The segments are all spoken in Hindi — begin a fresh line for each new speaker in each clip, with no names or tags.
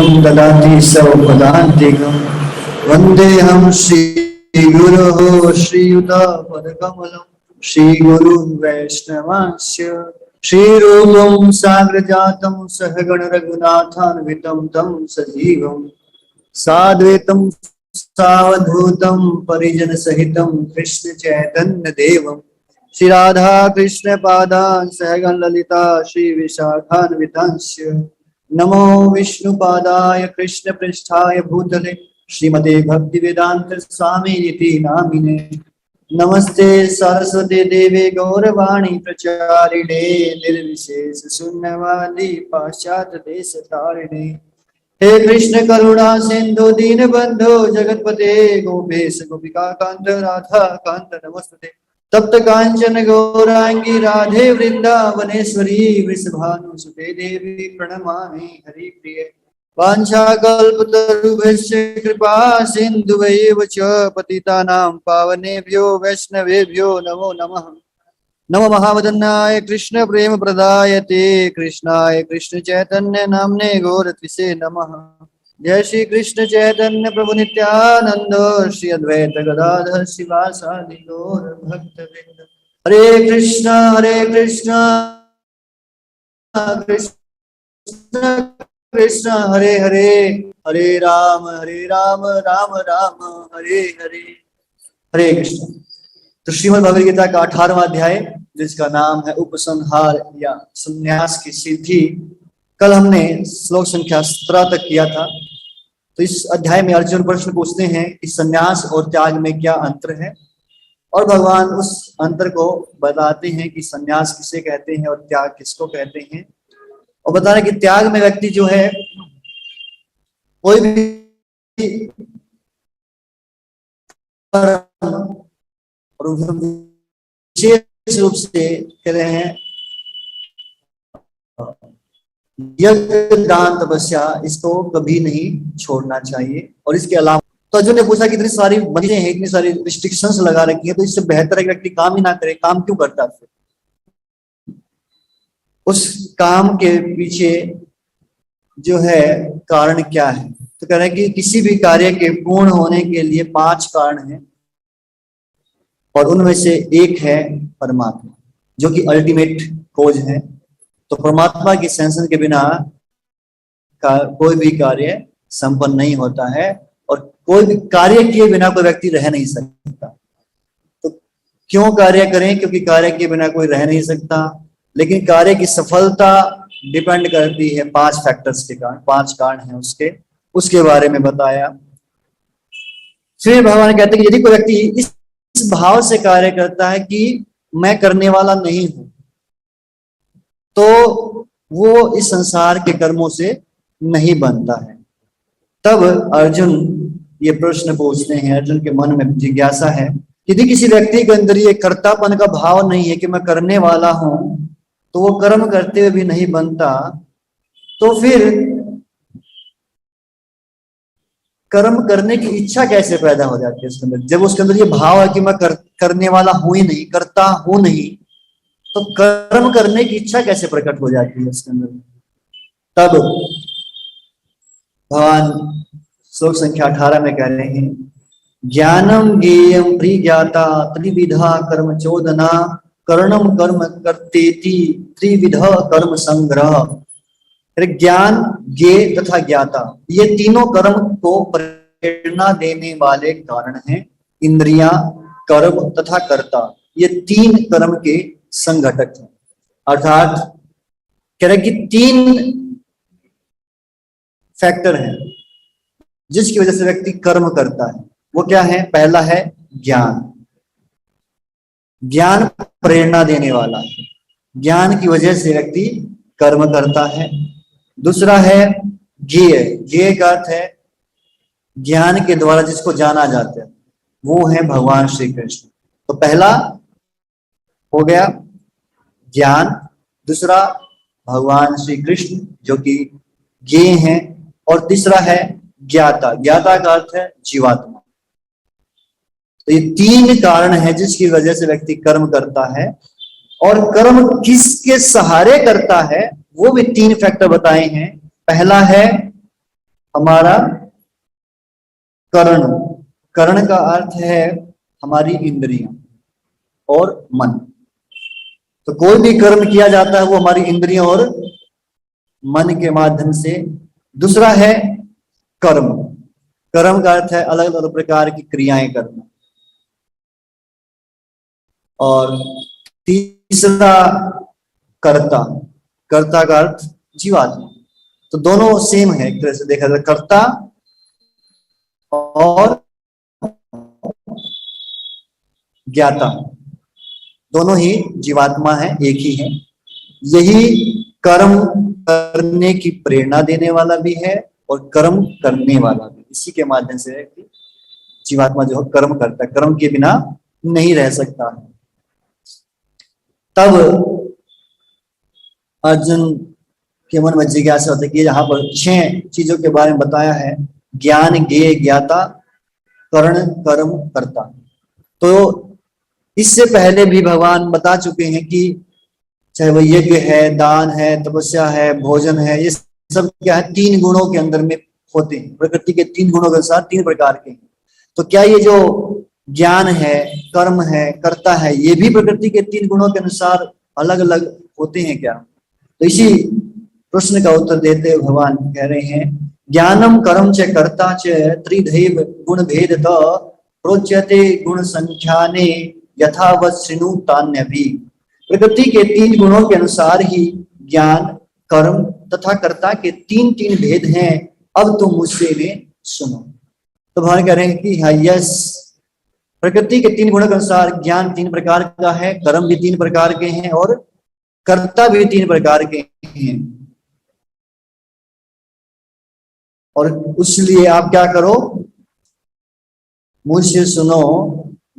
सर्वं ददाति सौपदान्तिकं वन्देऽहं श्रीगुरोः श्रीयुतपदकमलं श्रीगुरुन् वैष्णवांश्च श्रीरूपं साग्रजातं सहगण रघुनाथान्वितं तं सजीवं साद्वैतं सावधूतं परिजन सहितं कृष्ण चैतन्य देवं श्री राधा कृष्ण पादान् सहगण ललिता श्री विशाखान्वितांश्च नमो विष्णुपादाय कृष्ण पृष्ठाय भूतले श्रीमते भक्ति वेदांत स्वामी इति नामिने नमस्ते सरस्वती देवे गौरवाणी प्रचारिणे निर्विशेष शून्यवादी पाश्चात्य देश तारिणे हे कृष्ण करुणा सिंधु दीन बंधु जगतपते गोपेश गोपिका कांत राधा कांत नमस्ते तप्त कांचन गौरांगी राधे वृंदावनेश्वरी वृषभानुसुते देवी प्रणमामि हरि प्रिय वाञ्छाकल्पतरुभ्यश्च कृपा सिन्धुभ्यैव च पतितानां पावनेभ्यो वैष्णवेभ्यो नमो नमः। नमो महावदन्नाय कृष्ण प्रेम प्रदायते कृष्णाय कृष्ण चैतन्य नामने गौरत्विषे नमः। जय श्री कृष्ण चैतन्य प्रभु नित्यानंद श्री अद्वैत गदाधर शिवासादि गौर भक्तवृंद। हरे कृष्णा कृष्ण कृष्ण हरे हरे हरे राम राम राम हरे हरे। हरे कृष्ण। तो श्रीमद् भगवद गीता का 18वां अध्याय जिसका नाम है उपसंहार या संन्यास की सिद्धि, कल हमने श्लोक संख्या 17 तक किया था। तो इस अध्याय में अर्जुन प्रश्न पूछते हैं कि संन्यास और त्याग में क्या अंतर है, और भगवान उस अंतर को बताते हैं कि संन्यास किसे कहते हैं और त्याग किसको कहते हैं, और बता रहे कि त्याग में व्यक्ति जो है कोई भी और विशेष रूप से कह रहे हैं यज्ञ दान तपस्या, इसको कभी नहीं छोड़ना चाहिए। और इसके अलावा तो अर्जुन ने पूछा कि इतनी सारी बंदिशें हैं, इतनी सारी रिस्ट्रिक्शंस लगा रखी है, तो इससे बेहतर है कि व्यक्ति काम ही ना करे, काम क्यों करता है? फिर उस काम के पीछे जो है कारण क्या है? तो कह रहे हैं कि किसी भी कार्य के पूर्ण होने के लिए 5 कारण हैं, और उनमें से एक है परमात्मा जो कि अल्टीमेट खोज है। तो परमात्मा की सैंक्शन के बिना कोई भी कार्य संपन्न नहीं होता है, और कोई भी कार्य किए बिना कोई व्यक्ति रह नहीं सकता। तो क्यों कार्य करें? क्योंकि कार्य के बिना कोई रह नहीं सकता, लेकिन कार्य की सफलता डिपेंड करती है 5 फैक्टर्स के कारण। 5 कारण हैं उसके बारे में बताया। फिर भगवान कहते हैं कि यदि कोई व्यक्ति इस भाव से कार्य करता है कि मैं करने वाला नहीं हूं, तो वो इस संसार के कर्मों से नहीं बनता है। तब अर्जुन ये प्रश्न पूछते हैं, अर्जुन के मन में जिज्ञासा है, यदि किसी व्यक्ति के अंदर ये कर्तापन का भाव नहीं है कि मैं करने वाला हूं, तो वो कर्म करते हुए भी नहीं बनता, तो फिर कर्म करने की इच्छा कैसे पैदा हो जाती है उसके अंदर? जब उसके अंदर ये भाव है कि मैं करने वाला हूं ही नहीं, करता हूं नहीं, तो कर्म करने की इच्छा कैसे प्रकट हो जाती है उसके अंदर? तब भगवान श्लोक संख्या 18 में कह रहे हैं, ज्ञानम ज्ञेयम प्रिज्ञाता त्रिविधा कर्म चोदना कर्णम कर्म कर्तेति त्रिविधा कर्म संग्रह। ज्ञान, ज्ञेय तथा ज्ञाता, ये तीनों कर्म को प्रेरणा देने वाले कारण हैं। इंद्रियां, कर्म तथा कर्ता, ये 3 कर्म के संघटक हैं। अर्थात कह रहे कि 3 फैक्टर हैं जिसकी वजह से व्यक्ति कर्म करता है। वो क्या है? पहला है ज्ञान। ज्ञान प्रेरणा देने वाला है, ज्ञान की वजह से व्यक्ति कर्म करता है। दूसरा है ज्ञेय। ज्ञेय का अर्थ है ज्ञान के द्वारा जिसको जाना जाता है, वो है भगवान श्री कृष्ण। तो पहला हो गया ज्ञान, दूसरा भगवान श्री कृष्ण जो कि ज्ञेय हैं, और तीसरा है ज्ञाता। ज्ञाता का अर्थ है जीवात्मा। तो ये 3 कारण है जिसकी वजह से व्यक्ति कर्म करता है। और कर्म किसके सहारे करता है वो भी 3 फैक्टर बताए हैं। पहला है हमारा कर्ण। कर्ण का अर्थ है हमारी इंद्रियां और मन। तो कोई भी कर्म किया जाता है वो हमारी इंद्रियों और मन के माध्यम से। दूसरा है कर्म। कर्म का अर्थ है अलग अलग प्रकार की क्रियाएं करना। और तीसरा कर्ता। कर्ता का अर्थ जीवात्मा। तो दोनों सेम है एक तरह से देखा जाए, कर्ता और ज्ञाता दोनों ही जीवात्मा है, एक ही है। यही कर्म करने की प्रेरणा देने वाला भी है और कर्म करने वाला भी। इसी के माध्यम से है कि जीवात्मा जो है कर्म करता है, कर्म के बिना नहीं रह सकता है। तब अर्जुन के मन में जिज्ञासा होती है कि यहाँ पर 6 चीजों के बारे में बताया है, ज्ञान, ज्ञेय, ज्ञाता, कर्ण, कर्म, कर्ता। तो इससे पहले भी भगवान बता चुके हैं कि चाहे वो यज्ञ है, दान है, तपस्या है, भोजन है, ये सब क्या है 3 गुणों के अंदर में होते हैं। प्रकृति के 3 गुणों के अनुसार 3 प्रकार के हैं। तो क्या ये जो ज्ञान है, कर्म है, कर्ता है, ये भी प्रकृति के 3 गुणों के अनुसार अलग अलग होते हैं क्या? तो इसी प्रश्न का उत्तर देते हुए भगवान कह रहे हैं, ज्ञानम कर्म च कर्ता च त्रिधैव गुण भेद प्रोच्यते गुण संख्याने यथावत शृणु तान्यभि। प्रकृति के 3 गुणों के अनुसार ही ज्ञान, कर्म तथा कर्ता के 3 भेद हैं। अब तुम मुझसे इन्हें सुनो। तो भगवान कह रहे हैं कि हाँ, यस, प्रकृति के 3 गुणों के अनुसार ज्ञान 3 प्रकार का है, कर्म भी 3 प्रकार के हैं और कर्ता भी 3 प्रकार के हैं। और इसलिए आप क्या करो, मुझसे सुनो।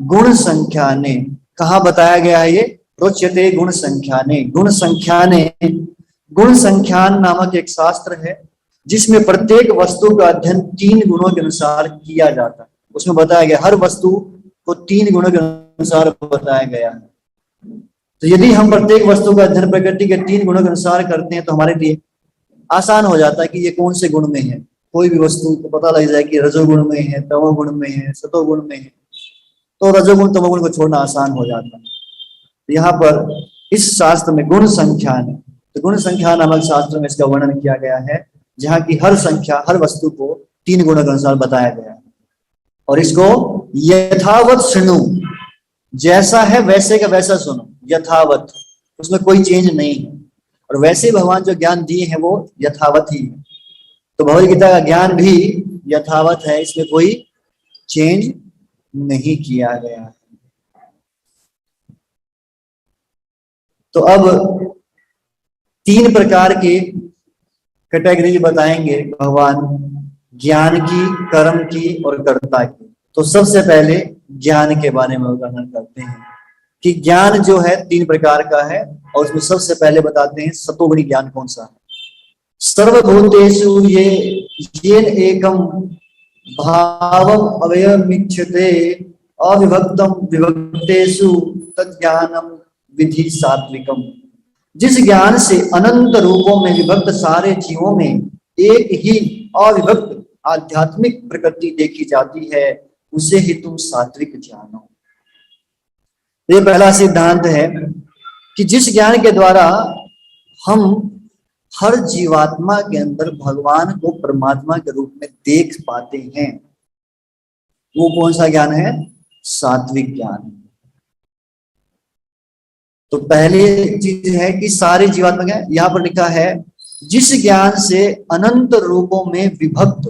गुण संख्या ने कहा बताया गया है ये, प्रोच्यते गुण संख्याने। गुण संख्याने, गुण संख्यान नामक एक शास्त्र है जिसमें प्रत्येक वस्तु का अध्ययन 3 गुणों के अनुसार किया जाता है। उसमें बताया गया हर वस्तु को 3 गुणों के अनुसार बताया गया है। तो यदि हम प्रत्येक वस्तु का अध्ययन प्रकृति के 3 गुणों के अनुसार करते हैं तो हमारे लिए आसान हो जाता है कि ये कौन से गुण में है। कोई भी वस्तु को पता लग जाए कि रजोगुण में है, तमोगुण में है, सतोगुण में है, तो रजोगुण तमोगुण को छोड़ना आसान हो जाता है। तो यहाँ पर इस शास्त्र में गुण संख्या है, तो गुण संख्या नामक शास्त्र में इसका वर्णन किया गया है, जहाँ की हर संख्या, हर वस्तु को 3 गुणों के अनुसार बताया गया है। और इसको यथावत सुनो, जैसा है वैसे का वैसा सुनो, यथावत, उसमें कोई चेंज नहीं है। और वैसे भगवान जो ज्ञान दिए हैं वो यथावत ही है। तो भगवद गीता का ज्ञान भी यथावत है, इसमें कोई चेंज नहीं किया गया है। तो अब 3 प्रकार की कैटेगरी बताएंगे भगवान, ज्ञान की, कर्म की और कर्ता की। तो सबसे पहले ज्ञान के बारे में वर्णन करते हैं कि ज्ञान जो है 3 प्रकार का है, और उसमें सबसे पहले बताते हैं सतोगुणी ज्ञान कौन सा है। सर्वभूतेषु ये एकम भावम अवयमिच्छते अविभक्तम विभक्तेषु तज्ज्ञानम विधि सात्विकम। जिस ज्ञान से अनंत रूपों में विभक्त सारे जीवों में एक ही अविभक्त आध्यात्मिक प्रकृति देखी जाती है, उसे ही तुम सात्विक जानो। ये पहला सिद्धांत है कि जिस ज्ञान के द्वारा हम हर जीवात्मा के अंदर भगवान को परमात्मा के रूप में देख पाते हैं, वो कौन सा ज्ञान है? सात्विक ज्ञान। तो पहली चीज है कि सारे जीवात्मा क्या, यहां पर लिखा है जिस ज्ञान से अनंत रूपों में विभक्त,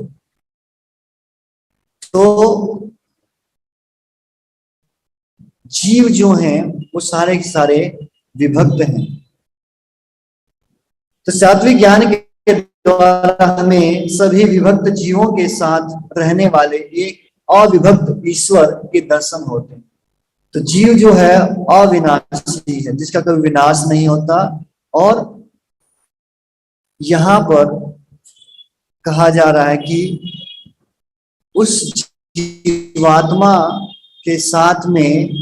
तो जीव जो हैं वो सारे के सारे विभक्त हैं। तो सात्विक ज्ञान के द्वारा हमें सभी विभक्त जीवों के साथ रहने वाले एक अविभक्त ईश्वर के दर्शन होते हैं। तो जीव जो है अविनाशी है, जिसका कभी विनाश नहीं होता। और यहां पर कहा जा रहा है कि उस जीवात्मा के साथ में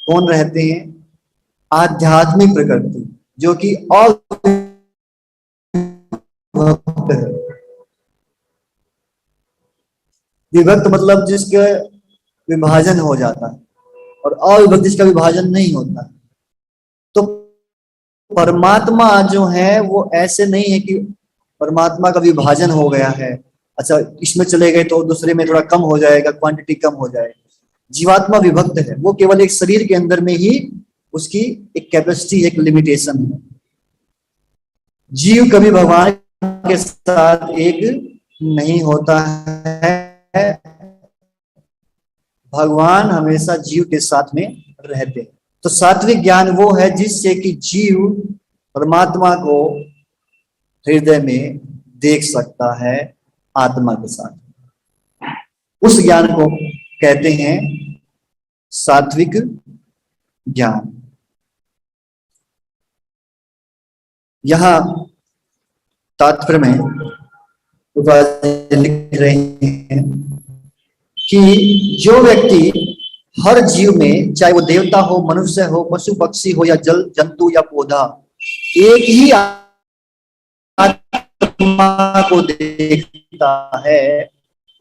कौन रहते हैं? आध्यात्मिक प्रकृति, जो कि अविभक्त है। विभक्त मतलब जिसके विभाजन हो जाता है, और अविभक्त जिसका विभाजन नहीं होता। तो परमात्मा जो है वो ऐसे नहीं है कि परमात्मा का विभाजन हो गया है, अच्छा इसमें चले गए तो दूसरे में थोड़ा कम हो जाएगा, क्वांटिटी कम हो जाएगा। जीवात्मा विभक्त है, वो केवल एक शरीर के अंदर में ही उसकी एक कैपेसिटी, एक लिमिटेशन है। जीव कभी भगवान के साथ एक नहीं होता है, भगवान हमेशा जीव के साथ में रहते हैं। तो सात्विक ज्ञान वो है जिससे कि जीव परमात्मा को हृदय में देख सकता है आत्मा के साथ। उस ज्ञान को कहते हैं सात्विक ज्ञान। यहां तात्पर्य में लिख रहे हैं कि जो व्यक्ति हर जीव में, चाहे वो देवता हो, मनुष्य हो, पशु पक्षी हो, या जल जंतु या पौधा, एक ही आत्मा को देखता है,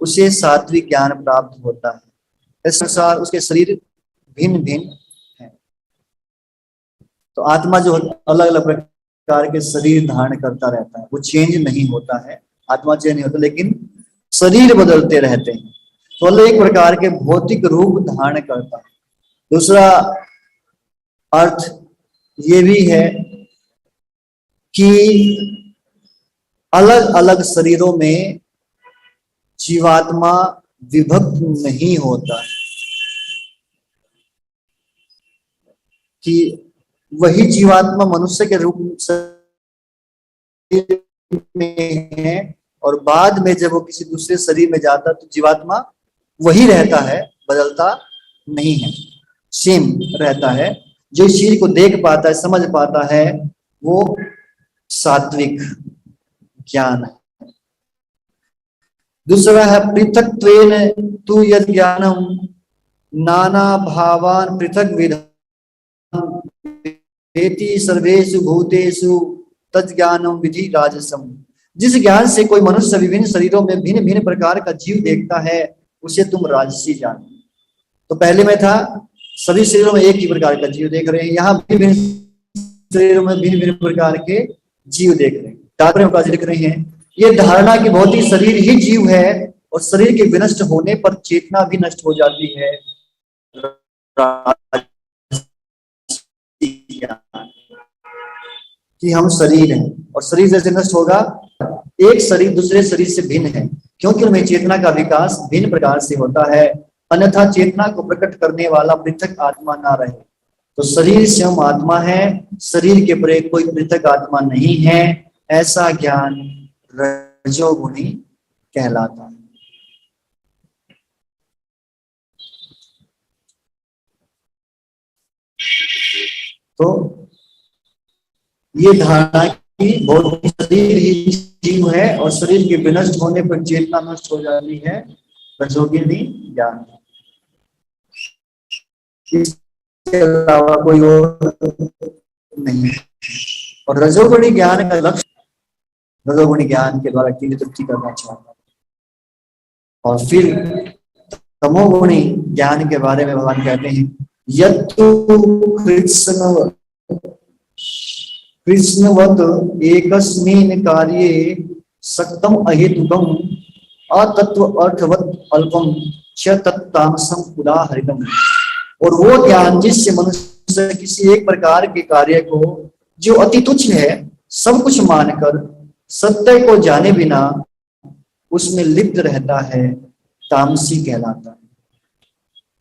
उसे सात्विक ज्ञान प्राप्त होता है। इस अनुसार उसके शरीर भिन्न भिन्न है। तो आत्मा जो अलग अलग प्रकार के शरीर धारण करता रहता है, वो चेंज नहीं होता है, आत्मा चेंज नहीं होता, लेकिन शरीर बदलते रहते हैं। तो एक प्रकार के भौतिक रूप धारण करता है। दूसरा अर्थ ये भी है कि अलग अलग शरीरों में जीवात्मा विभक्त नहीं होता है, कि वही जीवात्मा मनुष्य के रूप में है, और बाद में जब वो किसी दूसरे शरीर में जाता तो जीवात्मा वही रहता है, बदलता नहीं है, सेम रहता है। जो इस चीज को देख पाता है, समझ पाता है, वो सात्विक ज्ञान है। दूसरा है पृथक्त्वेन तु यद् ज्ञानम नाना भावान पृथक विधान वेति सर्वेषु भूतेषु तज्ज्ञानम विधि राजसम। जिस ज्ञान से कोई मनुष्य विभिन्न शरीरों में भिन्न भिन्न प्रकार का जीव देखता है, उसे तुम राजसी जानो। तो पहले में था सभी शरीरों में एक ही प्रकार का जीव देख रहे हैं, यहाँ भिन्न शरीरों में भिन्न भिन्न प्रकार के जीव देख रहे हैं। तात्पर्य में लिख रहे हैं, ये धारणा कि भौतिक शरीर ही जीव है और शरीर के विनष्ट होने पर चेतना भी नष्ट हो जाती है, कि हम शरीर हैं और शरीर जैसे नष्ट होगा, एक शरीर दूसरे शरीर से भिन्न है, क्योंकि उनमें चेतना का विकास भिन्न प्रकार से होता है, अन्यथा चेतना को प्रकट करने वाला पृथक आत्मा ना रहे। तो शरीर स्वयं आत्मा है, शरीर के परे कोई पृथक आत्मा नहीं है, ऐसा ज्ञान रजोगुणी कहलाता है। तो ये धारणा की भौतिक शरीर ही जीव है और शरीर के विनष्ट होने पर चेतना नष्ट हो जाती है, रजोगुणी ज्ञान। इसके अलावा कोई और नहीं। और रजोगुणी ज्ञान का लक्ष्य रजोगुणी ज्ञान के द्वारा की तृप्ति करना चाहता है। और फिर तमोगुणी ज्ञान के बारे में भगवान कहते हैं, यत्तु कृष्णवत एकस्मिन् कार्ये सक्तम अहेतुकम अतत्व अर्थवत अल्पम च तत्तामसम उदाहरितम। और वो ज्ञान जिससे मनुष्य किसी एक प्रकार के कार्य को जो अति तुच्छ है सब कुछ मानकर सत्य को जाने बिना उसमें लिप्त रहता है, तामसी कहलाता है।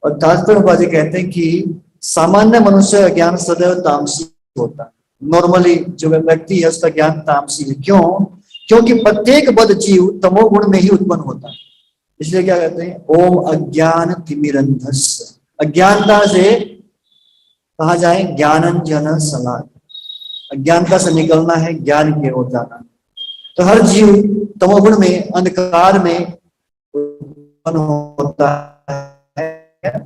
और तात्पर्य कहते हैं कि सामान्य मनुष्य का ज्ञान सदैव तामसी होता है। नॉर्मली जो व्यक्ति है उसका ज्ञान तामसी है। क्यों? क्योंकि प्रत्येक बद्ध जीव तमोगुण में ही उत्पन्न होता है। इसलिए क्या कहते हैं, ओम अज्ञान तिमिरंधस्य, अज्ञानता से कहा जाए ज्ञानंजन शलाकया, अज्ञानता से निकलना है, ज्ञान की ओर जाना। तो हर जीव तमोगुण में, अंधकार में उत्पन्न होता है,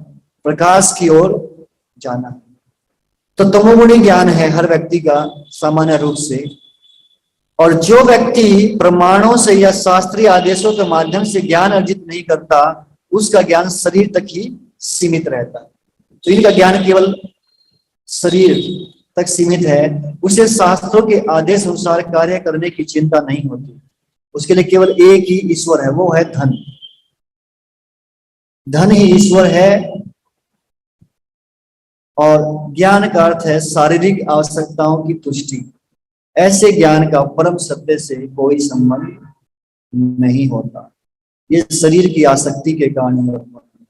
प्रकाश की ओर जाना। तो तमोगुणी ज्ञान है हर व्यक्ति का सामान्य रूप से। और जो व्यक्ति प्रमाणों से या शास्त्रीय आदेशों के माध्यम से ज्ञान अर्जित नहीं करता, उसका ज्ञान शरीर तक ही सीमित रहता है। तो इनका ज्ञान केवल शरीर तक सीमित है, उसे शास्त्रों के आदेश अनुसार कार्य करने की चिंता नहीं होती। उसके लिए केवल एक ही ईश्वर है, वो है धन। धन ही ईश्वर है। और ज्ञान का अर्थ है शारीरिक आवश्यकताओं की तुष्टि। ऐसे ज्ञान का परम सत्य से कोई संबंध नहीं होता। ये शरीर की आसक्ति के कारण होता है।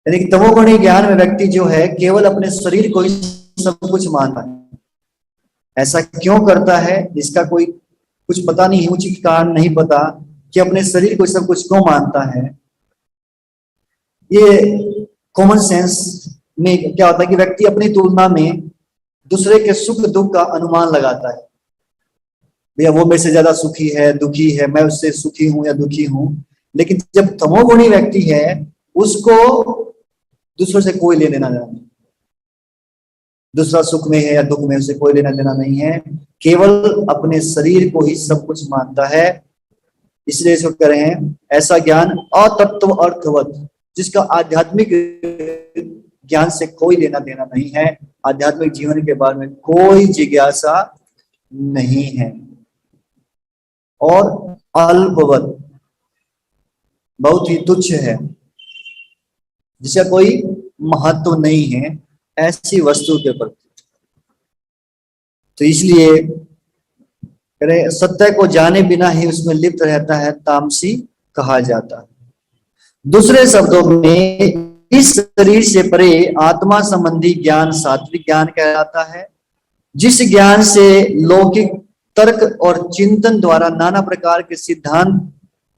यानी कि तमोगुणी ज्ञान में व्यक्ति जो है केवल अपने शरीर को ही सब कुछ मानता है। ऐसा क्यों करता है, इसका कोई कुछ पता नहीं, उचित कारण नहीं पता कि अपने शरीर को सब कुछ क्यों मानता है। ये कॉमन सेंस में क्या होता है कि व्यक्ति अपनी तुलना में दूसरे के सुख दुख का अनुमान लगाता है। भैया वो मेरे से ज्यादा सुखी है, दुखी है, मैं उससे सुखी हूं या दुखी हूं। लेकिन जब तमोगुणी व्यक्ति है, उसको दूसरों से कोई लेना देना नहीं। दूसरा सुख में है या दुख में, उसे कोई लेना देना नहीं है। केवल अपने शरीर को ही सब कुछ मानता है। इसलिए इसको कह रहे हैं ऐसा ज्ञान अतत्व अर्थवत, जिसका आध्यात्मिक ज्ञान से कोई लेना देना नहीं है, आध्यात्मिक जीवन के बारे में कोई जिज्ञासा नहीं है। और अल्पवत, बहुत ही तुच्छ है, जिसका कोई महत्व नहीं है ऐसी वस्तु के प्रति। तो इसलिए सत्य को जाने बिना ही उसमें लिप्त रहता है, तामसी कहा जाता है। दूसरे शब्दों में इस शरीर से परे आत्मा संबंधी ज्ञान सात्विक ज्ञान कहलाता है। जिस ज्ञान से लौकिक तर्क और चिंतन द्वारा नाना प्रकार के सिद्धांत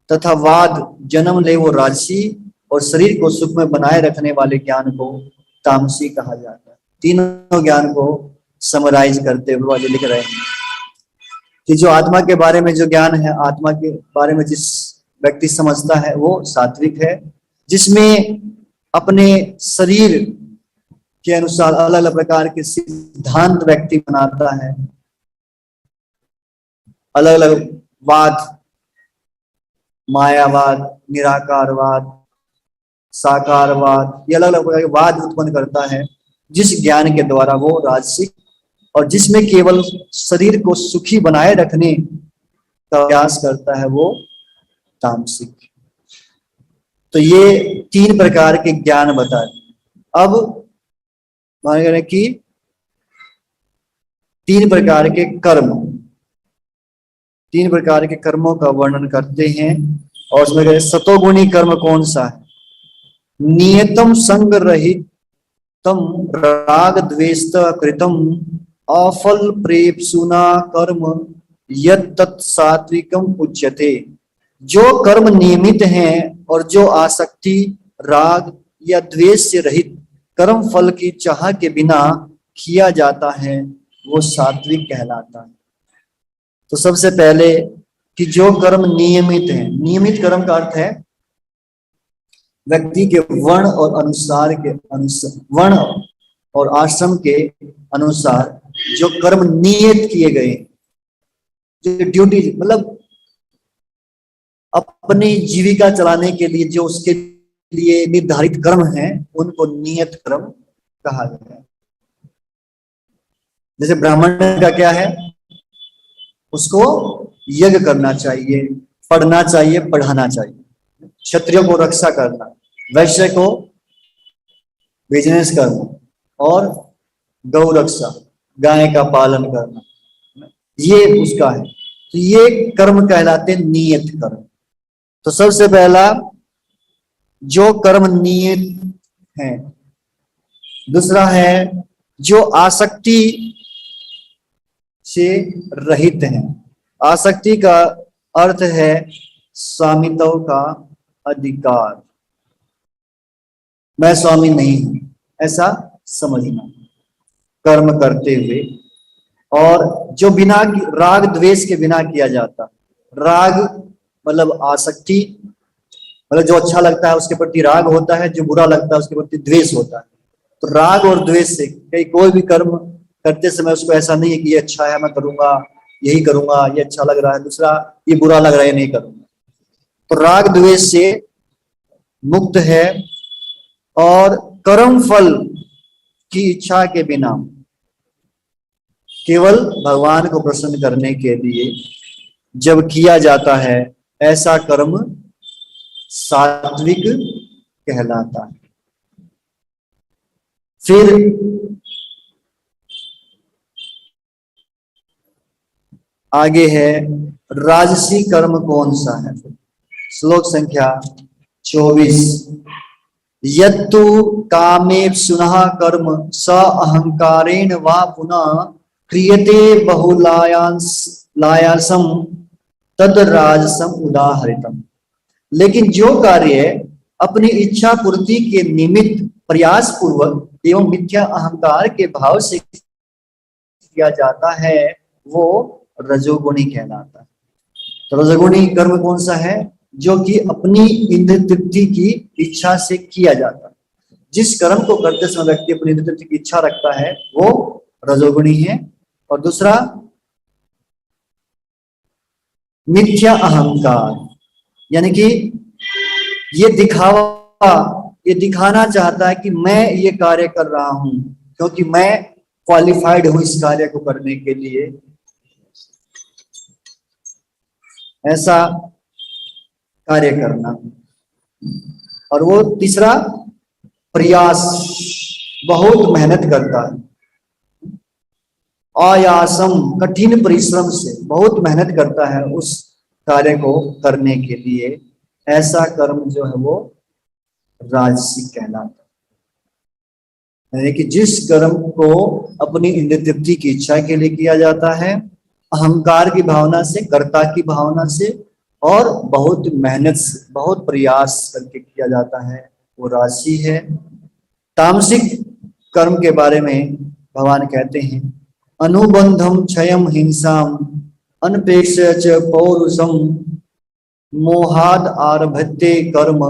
तथा वाद जन्म ले, वो राजसी और शरीर को सुख में बनाए रखने वाले ज्ञान को तामसी कहा जाता है। तीनों ज्ञान को समराइज करते हुए वाले लिख रहे हैं कि जो आत्मा के बारे में जो ज्ञान है, आत्मा के बारे में जिस व्यक्ति समझता है वो सात्विक है, जिसमें अपने शरीर के अनुसार अलग अलग प्रकार के सिद्धांत व्यक्ति बनाता है, अलग अलग वाद, मायावाद, निराकारवाद, साकारवाद, ये अलग अलग प्रकार के वाद उत्पन्न करता है। जिस ज्ञान के द्वारा वो राजसिक, और जिसमें केवल शरीर को सुखी बनाए रखने का प्रयास करता है, वो तामसिक। तो ये तीन प्रकार के ज्ञान बताए। अब मान करें कि तीन प्रकार के कर्म, तीन प्रकार के कर्मों का वर्णन करते हैं। और उसमें कहें सतोगुणी कर्म कौन सा है? नियतम संग रहितम राग द्वेष कृतम अफल प्रेप्सुना कर्म यत् तत् सात्विकम उच्यते। जो कर्म नियमित हैं और जो आसक्ति, राग या द्वेष से रहित कर्म फल की चाह के बिना किया जाता है, वो सात्विक कहलाता है। तो सबसे पहले कि जो कर्म नियमित है, नियमित कर्म का अर्थ है व्यक्ति के वर्ण और अनुसार के अनुसार, वर्ण और आश्रम के अनुसार जो कर्म नियत किए गए, जो ड्यूटी, मतलब अपनी जीविका चलाने के लिए जो उसके लिए निर्धारित कर्म हैं, उनको नियत कर्म कहा गया है। जैसे ब्राह्मण का क्या है, उसको यज्ञ करना चाहिए, पढ़ना चाहिए, पढ़ाना चाहिए, क्षत्रियों को रक्षा करना, वैश्य को बिजनेस करना, और गौ रक्षा, गाय का पालन करना, ये उसका है। तो ये कर्म कहलाते नियत कर्म। तो सबसे पहला जो कर्म नियत है। दूसरा है जो आसक्ति से रहित है। आसक्ति का अर्थ है स्वामित्व का अधिकार, मैं स्वामी नहीं हूं ऐसा समझना कर्म करते हुए। और जो बिना राग द्वेष के बिना किया जाता, राग मतलब आसक्ति, मतलब जो अच्छा लगता है उसके प्रति राग होता है, जो बुरा लगता है उसके प्रति द्वेष होता है। तो राग और द्वेष से कोई भी कर्म करते समय उसको ऐसा नहीं है कि ये अच्छा है मैं करूंगा, यही करूंगा, ये अच्छा लग रहा है, दूसरा ये बुरा लग रहा है, ये नहीं करूंगा। तो राग द्वेष से मुक्त है और कर्म फल की इच्छा के बिना केवल भगवान को प्रसन्न करने के लिए जब किया जाता है, ऐसा कर्म सात्विक कहलाता है। फिर आगे है राजसी कर्म कौन सा है। श्लोक संख्या 24। यत्तु कामेप्सुनः कर्म स अहंकारेण वा पुनः क्रियते बहुलायासम तद राजसम उदाहरितम। लेकिन जो कार्य अपनी इच्छा पूर्ति के निमित्त प्रयास पूर्वक एवं मिथ्या अहंकार के भाव से किया जाता है वो रजोगुणी कहलाता है। तो रजोगुणी कर्म कौन सा है? जो कि अपनी इंद्र तृप्ति की इच्छा से किया जाता है। जिस कर्म को करते समय व्यक्ति अपनी इंद्र तृप्ति की इच्छा रखता है वो रजोगुणी है। और दूसरा मिथ्या अहंकार, यानी कि ये दिखाना चाहता है कि मैं ये कार्य कर रहा हूं क्योंकि मैं क्वालिफाइड हूं इस कार्य को करने के लिए, ऐसा कार्य करना। और वो तीसरा प्रयास, बहुत मेहनत करता है, आयासम कठिन परिश्रम से बहुत मेहनत करता है उस कार्य को करने के लिए, ऐसा कर्म जो है वो राजसिक कहलाता है। यानी कि जिस कर्म को अपनी इंद्र तृप्ति की इच्छा के लिए किया जाता है, अहंकार की भावना से, कर्ता की भावना से और बहुत मेहनत से, बहुत प्रयास करके किया जाता है, वो राशि है। तामसिक कर्म के बारे में भगवान कहते हैं अनुबंधम क्षयम हिंसाम अनपेक्ष च पौरुषम मोहाद आरभते कर्म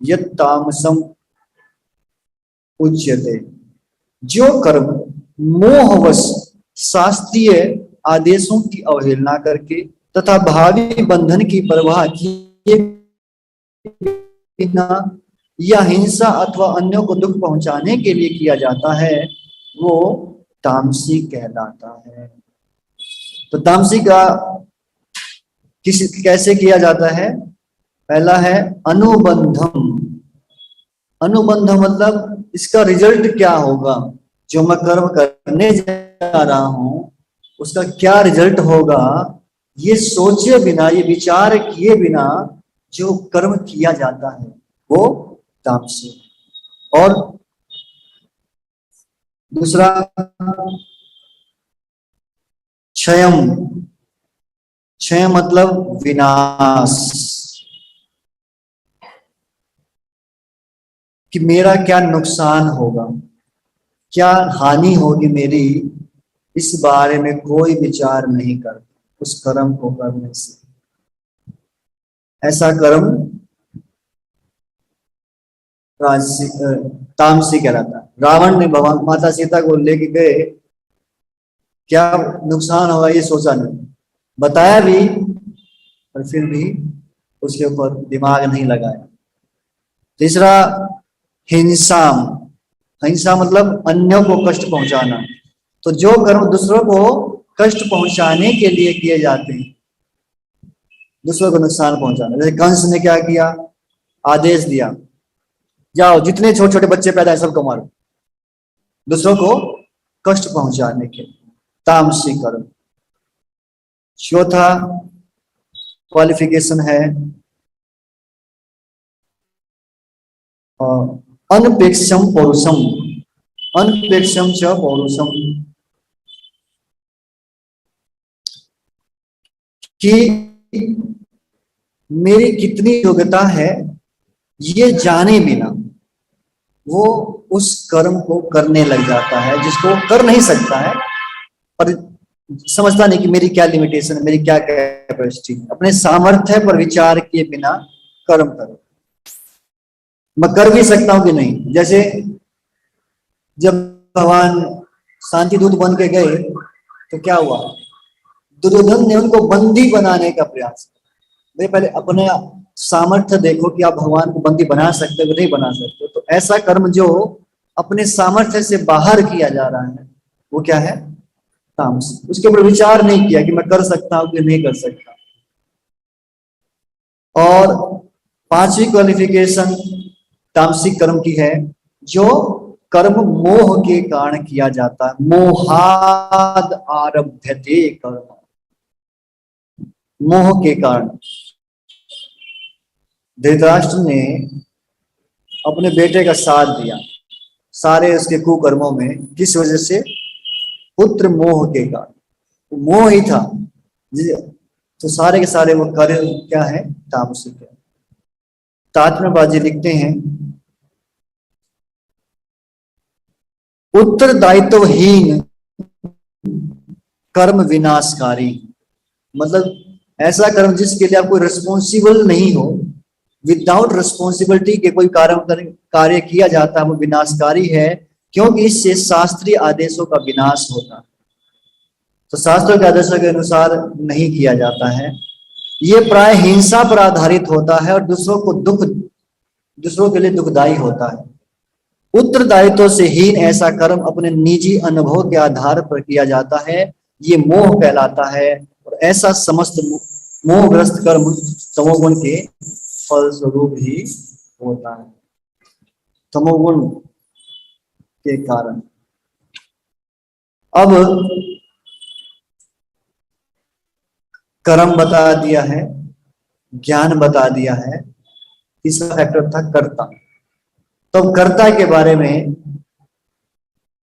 यत् तामसम उच्यते। जो कर्म मोहवश शास्त्रीय आदेशों की अवहेलना करके तथा भावी बंधन की परवाह किए बिना या हिंसा अथवा अन्यों को दुख पहुंचाने के लिए किया जाता है वो तामसिक कहलाता है। तो तामसिक का कैसे किया जाता है? पहला है अनुबंधम। अनुबंधम मतलब इसका रिजल्ट क्या होगा, जो मैं कर्म करने जा रहा हूं उसका क्या रिजल्ट होगा, ये सोचे बिना, ये विचार किए बिना जो कर्म किया जाता है वो तामसिक। और दूसरा क्षयम। क्षय मतलब विनाश, कि मेरा क्या नुकसान होगा, क्या हानि होगी मेरी, इस बारे में कोई विचार नहीं करता उस कर्म को करने से, ऐसा कर्म तामसिक कहलाता है। रावण ने भगवान माता सीता को लेके गए, क्या नुकसान होगा ये सोचा नहीं, बताया भी और फिर भी उसके ऊपर दिमाग नहीं लगाया। तीसरा हिंसा। हिंसा मतलब अन्यों को कष्ट पहुंचाना। तो जो कर्म दूसरों को कष्ट पहुंचाने के लिए किए जाते हैं, दूसरों को नुकसान पहुंचाना, जैसे कंस ने क्या किया, आदेश दिया जाओ जितने छोटे छोटे बच्चे पैदा है सबको मारो, दूसरों को कष्ट पहुंचाने के लिए, तामसिक कर्म। चौथा क्वालिफिकेशन है अनपेक्षम पौरुषम। अनपेक्षम च पौरुषम, कि मेरी कितनी योग्यता है ये जाने बिना वो उस कर्म को करने लग जाता है जिसको कर नहीं सकता है, पर समझता नहीं कि मेरी क्या लिमिटेशन है, मेरी क्या कैपेसिटी है। अपने सामर्थ्य पर विचार किए बिना कर्म करो, मैं कर भी सकता हूं कि नहीं। जैसे जब भगवान शांति दूत बन के गए तो क्या हुआ, दुर्योधन ने उनको बंदी बनाने का प्रयास किया। भाई पहले अपने सामर्थ्य देखो कि आप भगवान को बंदी बना सकते हो नहीं बना सकते। तो ऐसा कर्म जो अपने सामर्थ्य से बाहर किया जा रहा है वो क्या है? तामसिक। उसके ऊपर विचार नहीं किया कि मैं कर सकता हूं कि नहीं कर सकता। और पांचवी क्वालिफिकेशन तामसिक कर्म की है, जो कर्म मोह के कारण किया जाता है। मोहाद आरभ्यते कर्म, मोह के कारण। धृतराष्ट्र ने अपने बेटे का साथ दिया सारे उसके कुकर्मों में, किस वजह से? पुत्र मोह के कारण। मोह ही था तो सारे के सारे वो कार्य क्या है? तामसिक है। तात्म्यबाजी लिखते हैं, उत्तरदायित्वहीन कर्म विनाशकारी। मतलब ऐसा कर्म जिसके लिए आप कोई रिस्पॉन्सिबल नहीं हो, विदाउट रिस्पॉन्सिबिलिटी के कोई कार्य किया जाता है, वो विनाशकारी है, क्योंकि इससे शास्त्रीय आदेशों का विनाश होता है। तो शास्त्रों के आदेशों के अनुसार नहीं किया जाता है। ये प्राय हिंसा पर आधारित होता है और दूसरों के लिए दुखदायी होता है। उत्तरदायित्व से हीन ऐसा कर्म अपने निजी अनुभव के आधार पर किया जाता है, ये मोह कहलाता है। और ऐसा समस्त मोहग्रस्त कर्म तमोगुण के फलस्वरूप ही होता है, तमोगुण के कारण। अब कर्म बता दिया है, ज्ञान बता दिया है, तीसरा फैक्टर था कर्ता। तो कर्ता के बारे में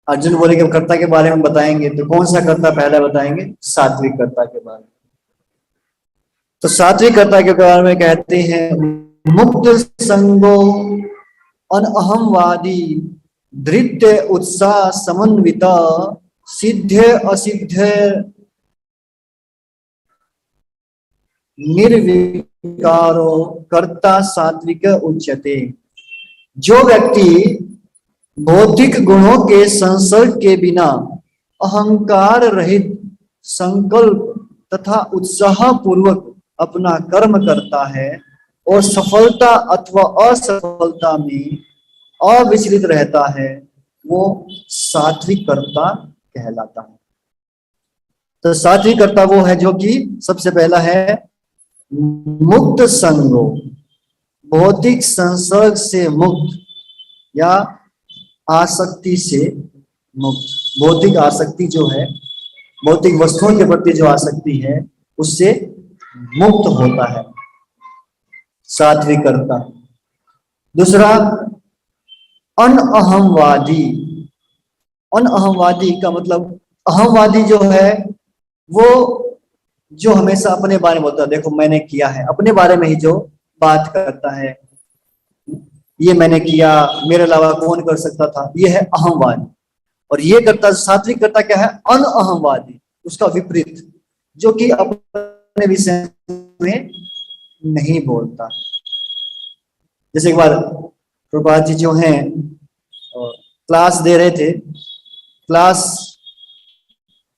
अर्जुन बोले कि कर्ता के बारे में बताएंगे, तो कौन सा कर्ता पहला बताएंगे? सात्विक कर्ता के बारे में। तो सात्विक कर्ता के बारे में कहते हैं, मुक्त संगो अनअहमवादी धृत्य उत्साह समन्वित सिद्ध असिद्ध निर्विकारो कर्ता सात्विक उच्यते। जो व्यक्ति भौतिक गुणों के संसर्ग के बिना अहंकार रहित संकल्प तथा उत्साह पूर्वक अपना कर्म करता है और सफलता अथवा असफलता में अविचलित रहता है, वो सात्विक कर्ता कहलाता है। तो सात्विक कर्ता वो है जो कि सबसे पहला है मुक्त संगो, भौतिक संसर्ग से मुक्त या आसक्ति से मुक्त। भौतिक आसक्ति जो है, भौतिक वस्तुओं के प्रति जो आसक्ति है, उससे मुक्त होता है सात्विक कर्ता। दूसरा अनअहमवादी। अनअहमवादी का मतलब, अहमवादी जो है वो जो हमेशा अपने बारे में बोलता है, देखो मैंने किया है, अपने बारे में ही जो बात करता है, ये मैंने किया, मेरे अलावा कौन कर सकता था, ये है अहमवादी। और ये करता सात्विक करता क्या है? अनअहमवादी, उसका विपरीत, जो कि अपने विषय में नहीं बोलता। जैसे एक बार प्रभुपाद जी जो हैं क्लास दे रहे थे, क्लास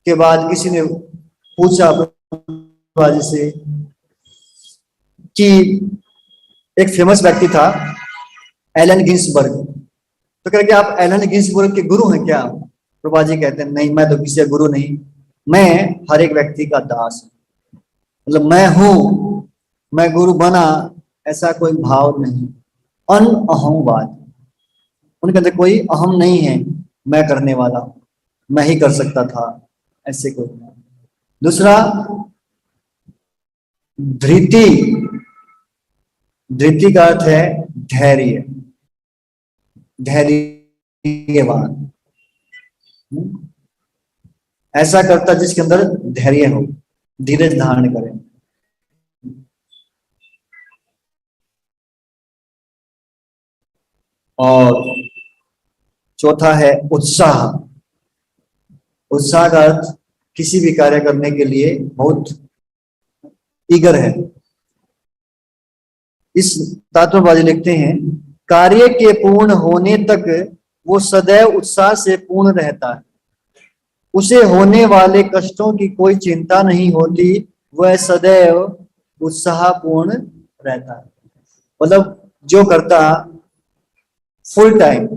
के बाद किसी ने पूछा प्रभुपाद जी से कि एक फेमस व्यक्ति था एलन गिन्सबर्ग, तो कह के आप एलन गिन्सबर्ग के गुरु हैं क्या? प्रभुपाद जी कहते हैं नहीं, मैं तो किसी का गुरु नहीं, मैं हर एक व्यक्ति का दास हूं। मतलब मैं हूं, मैं गुरु बना, ऐसा कोई भाव नहीं। अनअहमवाद, उनके अंदर कोई अहम नहीं है, मैं करने वाला, मैं ही कर सकता था, ऐसे कोई नहीं। दूसरा धृति। धृति का अर्थ है धैर्य, धैर्यवान। ऐसा करता जिसके अंदर धैर्य हो, धीरज धारण करे। और चौथा है उत्साह। उत्साह का अर्थ किसी भी कार्य करने के लिए बहुत ईगर है। इस तात्पर्य लिखते हैं, कार्य के पूर्ण होने तक वो सदैव उत्साह से पूर्ण रहता है। उसे होने वाले कष्टों की कोई चिंता नहीं होती, वह सदैव उत्साहपूर्ण रहता है। मतलब जो करता फुल टाइम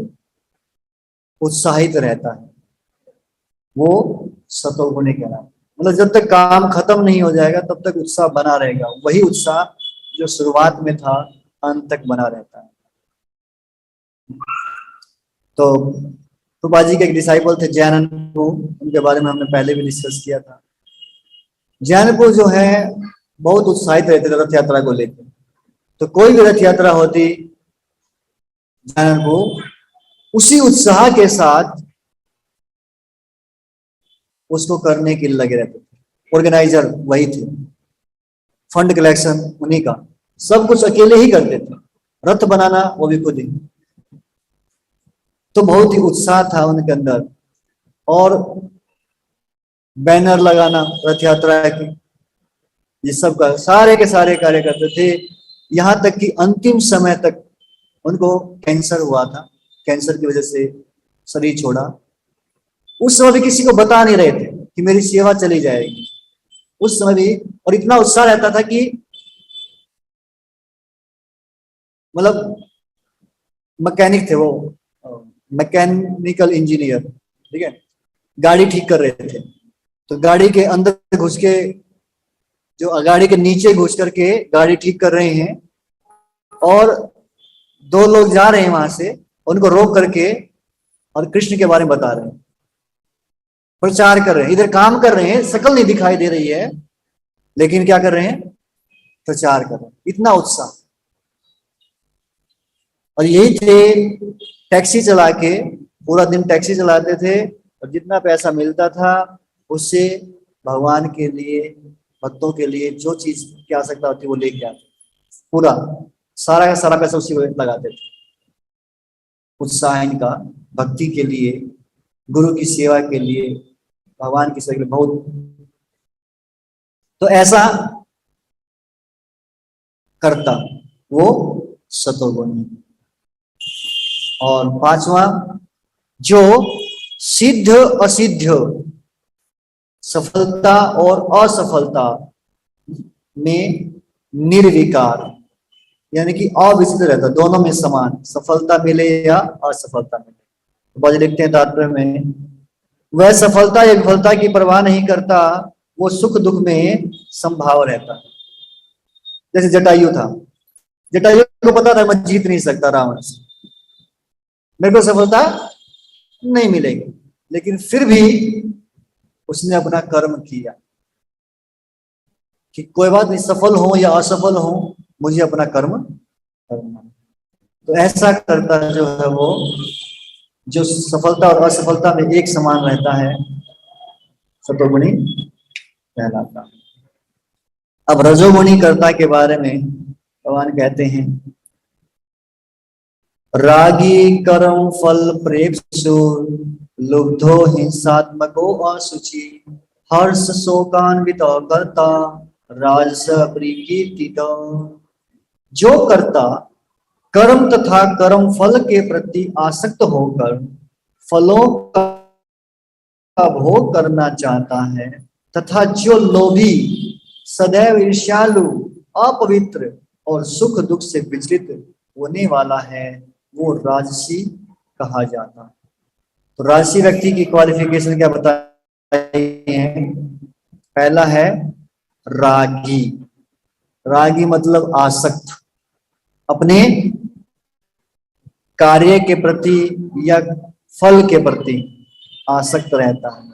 उत्साहित रहता है वो सतोगुणी कहलाता है। मतलब जब तक काम खत्म नहीं हो जाएगा तब तक उत्साह बना रहेगा, वही उत्साह जो शुरुआत में था अंत तक बना रहता है। तो कृपा जी के एक डिसाइपल थे जैनपु, उनके बारे में हमने पहले भी डिस्कस किया था। जैनपु जो है बहुत उत्साहित रहते थे रथ यात्रा को लेकर। तो कोई भी रथ यात्रा होती जैनपु उसी उत्साह के साथ उसको करने के लिए लगे रहते थे। ऑर्गेनाइजर वही थे, फंड कलेक्शन उन्हीं का, सब कुछ अकेले ही करते थे, रथ बनाना वो भी खुद ही। तो बहुत ही उत्साह था उनके अंदर। और बैनर लगाना रथ यात्रा की, ये सब का सारे के सारे कार्य करते थे। यहाँ तक कि अंतिम समय तक उनको कैंसर हुआ था, कैंसर की वजह से शरीर छोड़ा। उस समय भी किसी को बता नहीं रहे थे कि मेरी सेवा चली जाएगी, उस समय भी। और इतना उत्साह रहता था कि मतलब मैकेनिक थे वो, मैकेनिकल इंजीनियर, ठीक है, गाड़ी ठीक कर रहे थे। तो गाड़ी के अंदर घुस के, जो गाड़ी के नीचे घुस करके गाड़ी ठीक कर रहे हैं, और दो लोग जा रहे हैं वहां से, उनको रोक करके और कृष्ण के बारे में बता रहे हैं, प्रचार कर रहे हैं। इधर काम कर रहे हैं, शकल नहीं दिखाई दे रही है, लेकिन क्या कर रहे हैं, प्रचार कर रहे हैं। इतना उत्साह। और यही थे, टैक्सी चला के पूरा दिन टैक्सी चलाते थे, और जितना पैसा मिलता था उससे भगवान के लिए, भक्तों के लिए जो चीज की आवश्यकता होती वो लेके आते, पूरा सारा का सारा पैसा उसी में लगाते थे। उत्साह इनका भक्ति के लिए, गुरु की सेवा के लिए, भगवान की सेवा के लिए बहुत। तो ऐसा करता वो सतोगुणी। और पांचवा, जो सिद्ध असिद्ध, सफलता और असफलता में निर्विकार, यानी कि अविचलित रहता, दोनों में समान, सफलता मिले या असफलता मिले। बाजी लिखते हैं तात्पर्य में, वह सफलता या विफलता की परवाह नहीं करता, वो सुख दुख में संभाव रहता। जैसे जटायु था, जटायु को पता था मैं जीत नहीं सकता रावण से, मेरे को सफलता नहीं मिलेगी, लेकिन फिर भी उसने अपना कर्म किया कि कोई बात नहीं, सफल हो या असफल हो मुझे अपना कर्म करना। तो ऐसा करता जो है वो, जो सफलता और असफलता में एक समान रहता है, सतोगुणी कहलाता। अब रजोगुणी कर्ता के बारे में भगवान कहते हैं, रागी कर्म फल प्रेप्सु, लुब्धो हिंसात्मको असुचि, हर्ष शोकान्वित कर्ता, राजस प्रीकीर्तित। जो कर्ता कर्म तथा कर्म फल के प्रति आसक्त होकर फलों का भोग करना चाहता है, तथा जो लोभी, सदैव ईर्ष्यालु, अपवित्र और सुख दुख से विचलित होने वाला है, वो राजसी कहा जाता है। तो राजसी व्यक्ति की क्वालिफिकेशन क्या बताई है? पहला है रागी। रागी मतलब आसक्त, अपने कार्य के प्रति या फल के प्रति आसक्त रहता है।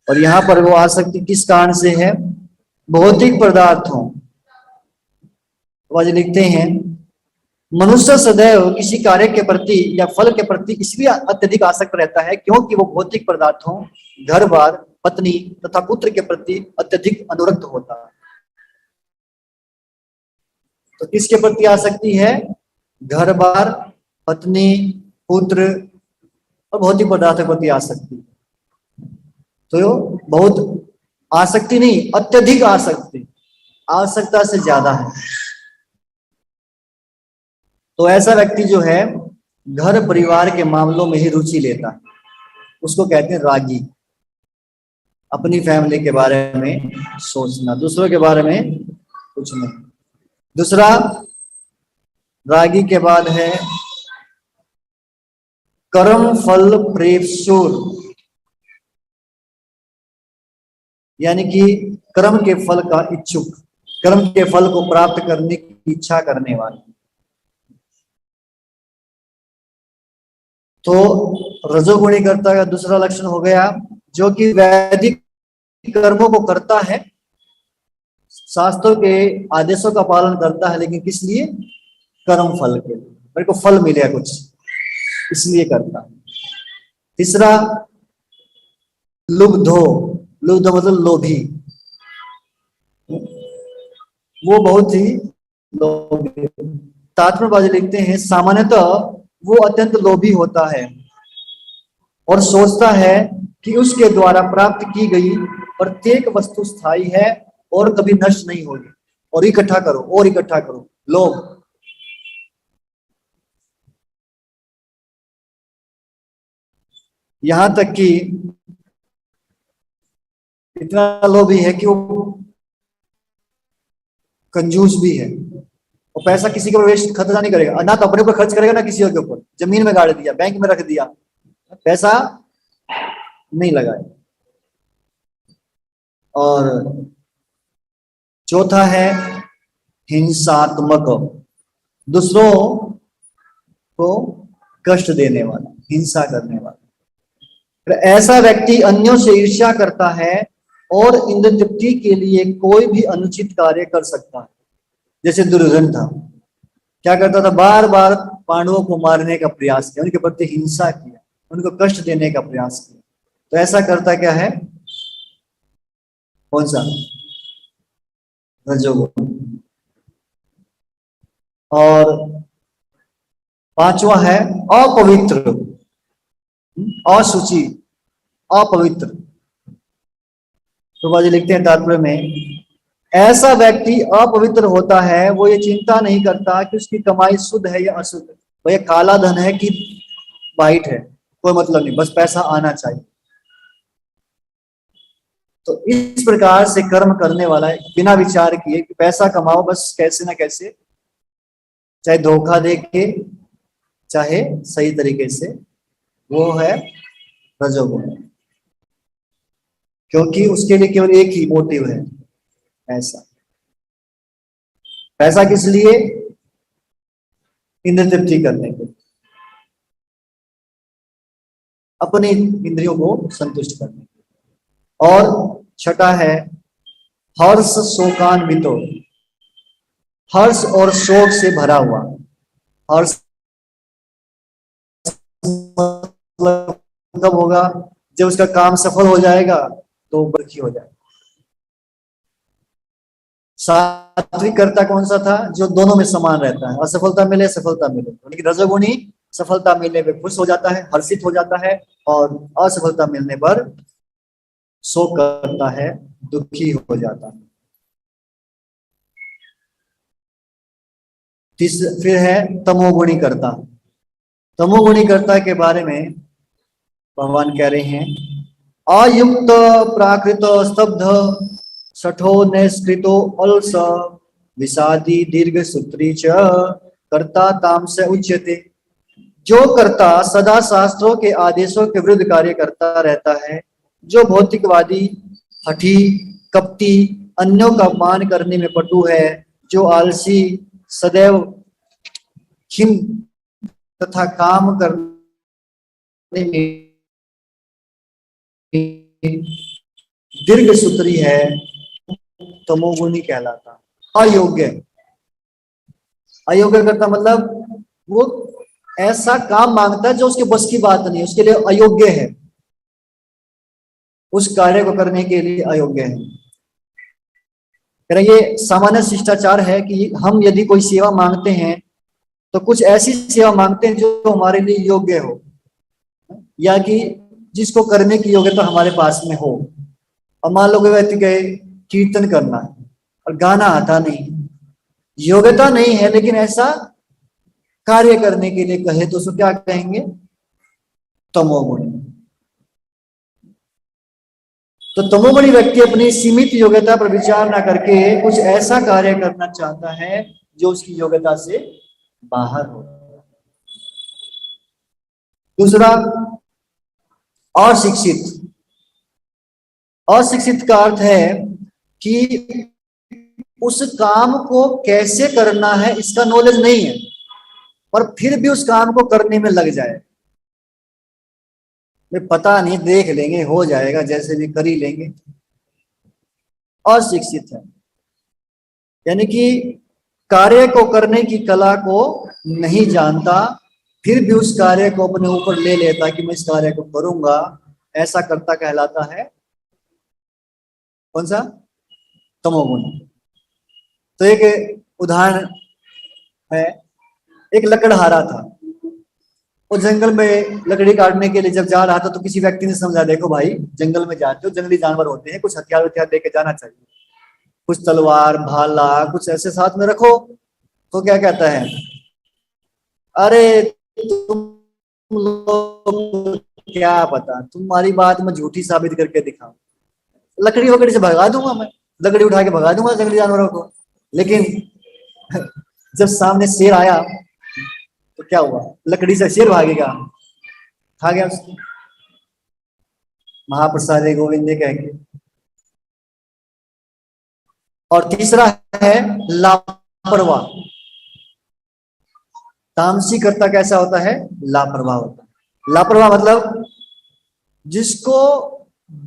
और यहां पर वो आसक्ति किस कारण से है? भौतिक पदार्थों। वह लिखते हैं, मनुष्य सदैव किसी कार्य के प्रति या फल के प्रति इसलिए अत्यधिक आसक्त रहता है क्योंकि वो भौतिक पदार्थों, घर बार, पत्नी तथा पुत्र के प्रति अत्यधिक अनुरक्त होता है। तो किसके प्रति आसक्ति है? घर बार, पत्नी, पुत्र और भौतिक पदार्थ के प्रति आसक्ति। तो बहुत आसक्ति नहीं, अत्यधिक आसक्ति, आवश्यकता से ज्यादा है। तो ऐसा व्यक्ति जो है घर परिवार के मामलों में ही रुचि लेता है, उसको कहते हैं रागी। अपनी फैमिली के बारे में सोचना, दूसरों के बारे में कुछ नहीं। दूसरा, रागी के बाद है कर्म फल प्रेपशूर, यानी कि कर्म के फल का इच्छुक, कर्म के फल को प्राप्त करने की इच्छा करने वाले। तो रजोगुणी कर्ता का दूसरा लक्षण हो गया जो कि वैदिक कर्मों को करता है, शास्त्रों के आदेशों का पालन करता है, लेकिन किस लिए? कर्म फल के लिए, मेरे को फल मिले कुछ इसलिए करता है। तीसरा, लुब्धो, लुब्धो मतलब लोभी, वो बहुत ही लोभी। तात्पर्य लिखते हैं सामान्यतः वो अत्यंत लोभी होता है और सोचता है कि उसके द्वारा प्राप्त की गई प्रत्येक वस्तु स्थायी है और कभी नष्ट नहीं होगी, और इकट्ठा करो और इकट्ठा करो, लोभ। यहां तक कि इतना लोभी है कि वो कंजूस भी है, और पैसा किसी के ऊपर वेस्ट खर्चा नहीं करेगा, ना तो अपने ऊपर खर्च करेगा ना किसी और के ऊपर। जमीन में गाड़ दिया, बैंक में रख दिया, पैसा नहीं लगाए। और चौथा है हिंसात्मक, दूसरों को कष्ट देने वाला, हिंसा करने वाला। तो ऐसा व्यक्ति अन्यों से ईर्ष्या करता है और इंद्र तृप्ति के लिए कोई भी अनुचित कार्य कर सकता है। जैसे दुर्योधन था, क्या करता था? बार बार पांडवों को मारने का प्रयास किया, उनके प्रति हिंसा किया, उनको कष्ट देने का प्रयास किया। तो ऐसा करता क्या है? कौन सा? रजोगुण। और पांचवा है अपवित्र, अशुचि, अपवित्र। तो बाजी लिखते हैं तात्पर्य में, ऐसा व्यक्ति अपवित्र होता है, वो ये चिंता नहीं करता कि उसकी कमाई शुद्ध है या अशुद्ध, वो ये काला धन है कि वाइट है, कोई मतलब नहीं, बस पैसा आना चाहिए। तो इस प्रकार से कर्म करने वाला है, बिना विचार किए कि पैसा कमाओ बस कैसे ना कैसे, चाहे धोखा दे के चाहे सही तरीके से, वो है रजोगुण। क्योंकि उसके लिए केवल एक ही मोटिव है, पैसा। पैसा किस लिए? इंद्र तृप्ति करने के, अपने इंद्रियों को संतुष्ट करने के। और छठा है हर्ष शोकान्वितो, हर्ष और शोक से भरा हुआ। हर्ष मतलब होगा जब उसका काम सफल हो जाएगा तो बरखी हो जाएगा। सात्विक कर्ता कौन सा था? जो दोनों में समान रहता है, असफलता मिले सफलता मिले। लेकिन रजोगुणी सफलता मिलने पे खुश हो जाता है, हर्षित हो जाता है, और असफलता मिलने पर शोक करता है, दुखी हो जाता है। फिर है तमोगुणी कर्ता। तमोगुणी कर्ता के बारे में भगवान कह रहे हैं, अयुक्त प्राकृत स्तब्ध सठो निष्कृतो अलस विषादी दीर्घ सूत्री च कर्ता ताम से उच्यते। जो कर्ता सदा शास्त्रों के आदेशों के विरुद्ध कार्य करता रहता है, जो भौतिकवादी, हठी, कपटी, अन्यों का अपमान करने में पटु है, जो आलसी, सदैव खिन तथा काम करने में दीर्घ सूत्री है, तमोगुणी कहलाता। अयोग्य, अयोग्य करता मतलब वो ऐसा काम मांगता है जो उसके बस की बात नहीं है, उसके लिए अयोग्य है, उस कार्य को करने के लिए अयोग्य है। ये सामान्य शिष्टाचार है कि हम यदि कोई सेवा मांगते हैं तो कुछ ऐसी सेवा मांगते हैं जो हमारे लिए योग्य हो, या कि जिसको करने की योग्यता हमारे पास में हो। और मान लो कोई व्यक्ति कहे कीर्तन करना है और गाना आता नहीं, योग्यता नहीं है, लेकिन ऐसा कार्य करने के लिए कहे तो उसको क्या कहेंगे? तमोगुणी। तो तमोगुणी व्यक्ति अपनी सीमित योग्यता पर विचार ना करके कुछ ऐसा कार्य करना चाहता है जो उसकी योग्यता से बाहर हो। दूसरा, अशिक्षित। अशिक्षित का अर्थ है कि उस काम को कैसे करना है इसका नॉलेज नहीं है, पर फिर भी उस काम को करने में लग जाए। पता नहीं, देख लेंगे, हो जाएगा, जैसे भी कर ही लेंगे। अशिक्षित है यानी कि कार्य को करने की कला को नहीं जानता, फिर भी उस कार्य को अपने ऊपर ले लेता कि मैं इस कार्य को करूंगा, ऐसा करता कहलाता है कौन सा? तमोगुण। तो एक उदाहरण है, एक लकड़हारा था, वो जंगल में लकड़ी काटने के लिए जब जा रहा था तो किसी व्यक्ति ने समझा, देखो भाई जंगल में जाते हो, जंगली जानवर होते हैं, कुछ हथियार वथियार लेके जाना चाहिए, कुछ तलवार भाला कुछ ऐसे साथ में रखो। तो क्या कहता है, अरे तुम लोग क्या पता, तुम्हारी बात मैं झूठी साबित करके दिखाऊं, लकड़ी वकड़ी से भगा दूंगा, मैं लकड़ी उठा के भगा दूंगा जंगली जानवरों को। लेकिन जब सामने शेर आया तो क्या हुआ, लकड़ी से शेर भागेगा, खा गया उसको, महाप्रसाद गोविंद कह के। और तीसरा है लापरवाह। तामसी कर्ता कैसा होता है? लापरवाह होता है। लापरवाह मतलब जिसको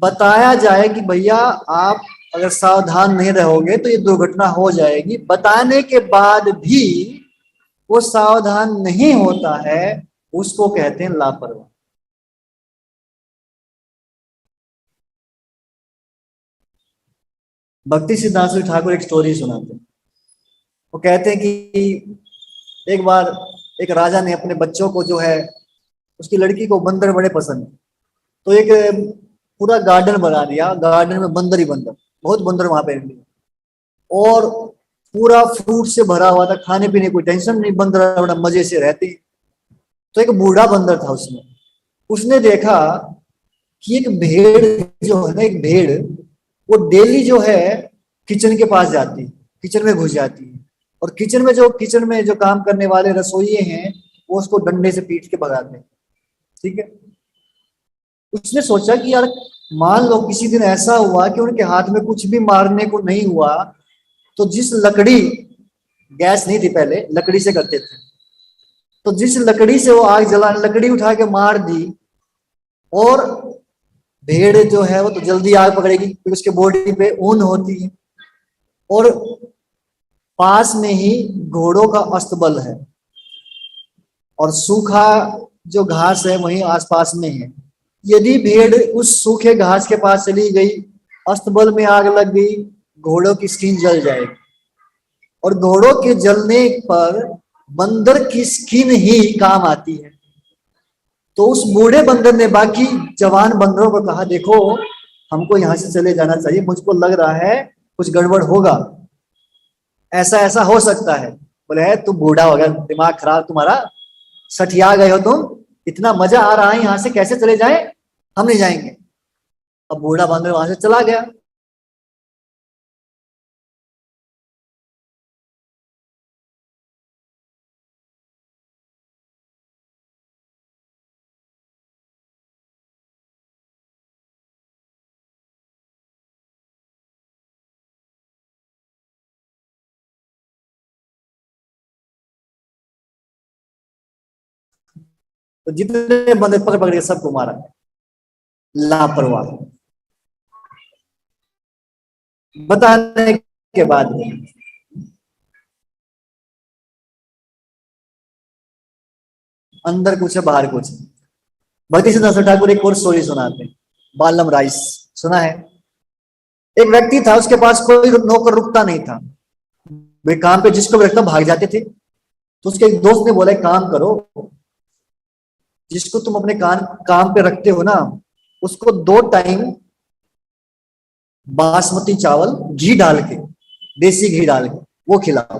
बताया जाए कि भैया आप अगर सावधान नहीं रहोगे तो ये दुर्घटना हो जाएगी, बताने के बाद भी वो सावधान नहीं होता है, उसको कहते हैं लापरवाह। भक्ति सिद्धांत ठाकुर एक स्टोरी सुनाते हैं। वो कहते हैं कि एक बार एक राजा ने अपने बच्चों को जो है, उसकी लड़की को बंदर बड़े पसंद, तो एक पूरा गार्डन बना दिया, गार्डन में बंदर ही बंदर, बहुत बंदर वहां पे, और पूरा फ्रूट से भरा हुआ था, खाने पीने कोई टेंशन नहीं, बंदर बड़ा मजे से रहते। तो एक बूढ़ा बंदर था उसमें, उसने देखा कि एक भेड़ जो है ना, एक भेड़ वो डेली जो है किचन के पास जाती है, किचन में घुस जाती है, और किचन में जो काम करने वाले रसोइये हैं वो उसको डंडे से पीट के भगाते हैं। ठीक है, उसने सोचा कि यार मान लो किसी दिन ऐसा हुआ कि उनके हाथ में कुछ भी मारने को नहीं हुआ, तो जिस लकड़ी, गैस नहीं थी पहले, लकड़ी से करते थे, तो जिस लकड़ी से वो आग जला, लकड़ी उठा के मार दी, और भेड़ जो है वो तो जल्दी आग पकड़ेगी क्योंकि उसके बॉडी पे ऊन होती है, और पास में ही घोड़ों का अस्तबल है, और सूखा जो घास है वहीं आसपास में है। यदि भेड़ उस सूखे घास के पास चली गई, अस्तबल में आग लग गई, घोड़ों की स्किन जल जाएगी, और घोड़ों के जलने पर बंदर की स्किन ही काम आती है। तो उस बूढ़े बंदर ने बाकी जवान बंदरों को कहा, देखो हमको यहां से चले जाना चाहिए, मुझको लग रहा है कुछ गड़बड़ होगा, ऐसा ऐसा हो सकता है। बोले है तू बूढ़ा हो गया, दिमाग खराब तुम्हारा, सठिया गए हो तुम, इतना मजा आ रहा है यहां से, कैसे चले जाए, हम नहीं जाएंगे। अब बूढ़ा बंदर वहां से चला गया। तो जितने बंदे पकड़ पकड़ के सबको मारा, लापरवाह। बताने के बाद अंदर कुछ है बाहर कुछ। भक्ति सिद्धांत ठाकुर एक और स्टोरी सुनाते हैं, बालम राइस, सुना है? एक व्यक्ति था, उसके पास कोई नौकर रुकता नहीं था, वे काम पे जिसको भी रखता भाग जाते थे। तो उसके एक दोस्त ने बोला, एक काम करो, जिसको तुम अपने काम पे रखते हो ना, उसको 2 टाइम बासमती चावल घी डाल के, देसी घी डाल के वो खिलाओ।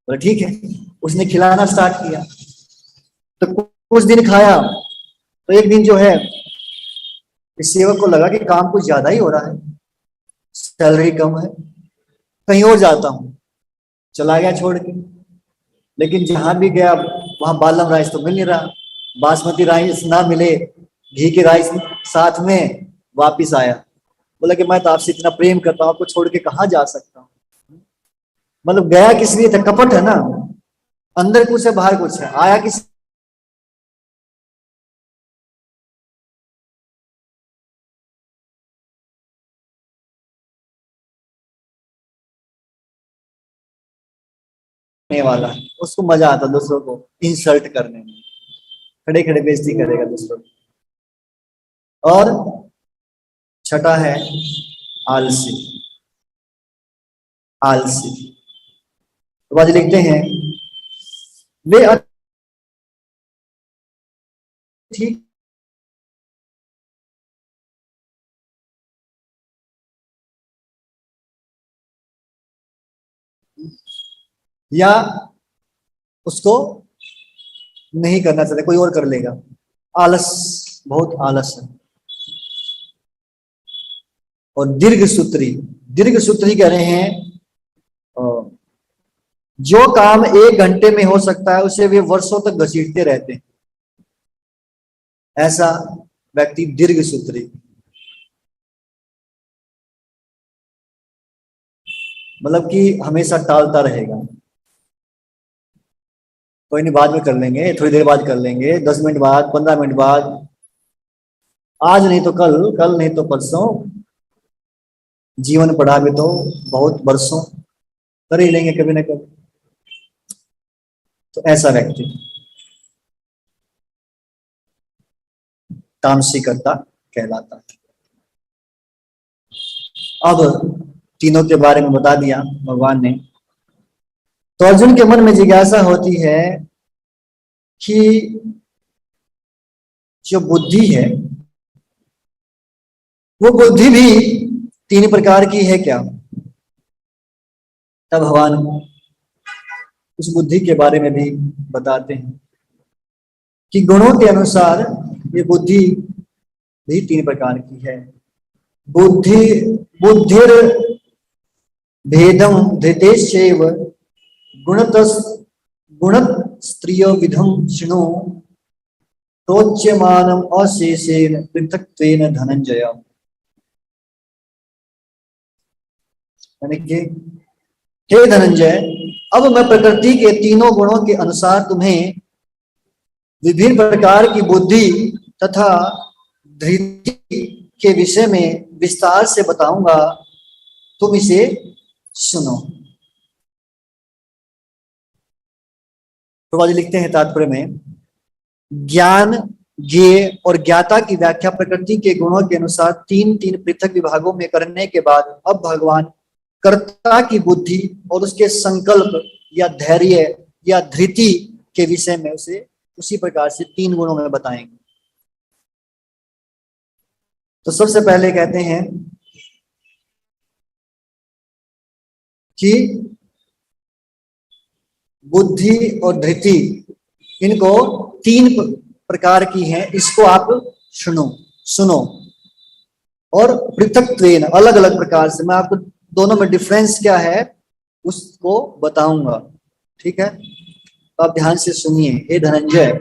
बोला ठीक है। उसने खिलाना स्टार्ट किया, तो कुछ दिन खाया, तो एक दिन जो है इस सेवक को लगा कि काम कुछ ज्यादा ही हो रहा है, सैलरी कम है, कहीं और जाता हूं, चला गया छोड़ के। लेकिन जहां भी गया वहां बालम राइस तो मिल नहीं रहा, बासमती राइस ना मिले, घी के राइस साथ में, वापिस आया, बोला कि मैं तो आपसे इतना प्रेम करता हूं, आपको छोड़ के कहाँ जा सकता हूँ। मतलब गया किस लिए था, कपट है ना, अंदर कुछ है बाहर कुछ है, आया किस करने वाला है, उसको मजा आता दूसरों को इंसल्ट करने में, खड़े खड़े बेइज्जती करेगा दूसरों की। और छठा है आलसी। आलसी, तो बाद लिखते हैं वे ठीक या उसको नहीं करना चाहते, कोई और कर लेगा, आलस, बहुत आलस है। और दीर्घ सूत्री, दीर्घ सूत्री कह रहे हैं जो काम 1 घंटे में हो सकता है उसे वे वर्षों तक घसीटते रहते हैं, ऐसा व्यक्ति दीर्घ सूत्री। मतलब कि हमेशा टालता रहेगा, कोई नहीं बाद में कर लेंगे, थोड़ी देर बाद कर लेंगे, 10 मिनट बाद, 15 मिनट बाद, आज नहीं तो कल, कल नहीं तो परसों, जीवन पड़ा भी तो बहुत बरसों, कर ही लेंगे कभी ना कभी। तो ऐसा व्यक्ति तामसिकता कहलाता है। अब तीनों के बारे में बता दिया भगवान ने। तो अर्जुन के मन में जिज्ञासा होती है कि जो बुद्धि है वो बुद्धि भी 3 प्रकार की है क्या। तब भगवान उस बुद्धि के बारे में भी बताते हैं कि गुणों के अनुसार ये बुद्धि भी 3 प्रकार की है। बुद्धि बुद्धिर भेदम धृतेश्चैव गुणतस गुणस्त्रियो विधम शृणु प्रोच्यमानम अशेषेण पृथक्त्वेन धनंजय। यानी कि हे धनंजय, अब मैं प्रकृति के तीनों गुणों के अनुसार तुम्हें विभिन्न प्रकार की बुद्धि तथा धृति के विषय में विस्तार से बताऊंगा, तुम इसे सुनो। प्रभुपाद लिखते हैं तात्पर्य में, ज्ञान, ज्ञेय और ज्ञाता की व्याख्या प्रकृति के गुणों के अनुसार 3-3 पृथक विभागों में करने के बाद अब भगवान कर्ता की बुद्धि और उसके संकल्प या धैर्य या धृति के विषय में उसे उसी प्रकार से 3 गुणों में बताएंगे। तो सबसे पहले कहते हैं कि बुद्धि और धृति इनको 3 प्रकार की हैं, इसको आप सुनो और पृथक्त्वेन, अलग अलग प्रकार से, मैं आपको दोनों में डिफरेंस क्या है उसको बताऊंगा। ठीक है, तो आप ध्यान से सुनिए हे धनंजय।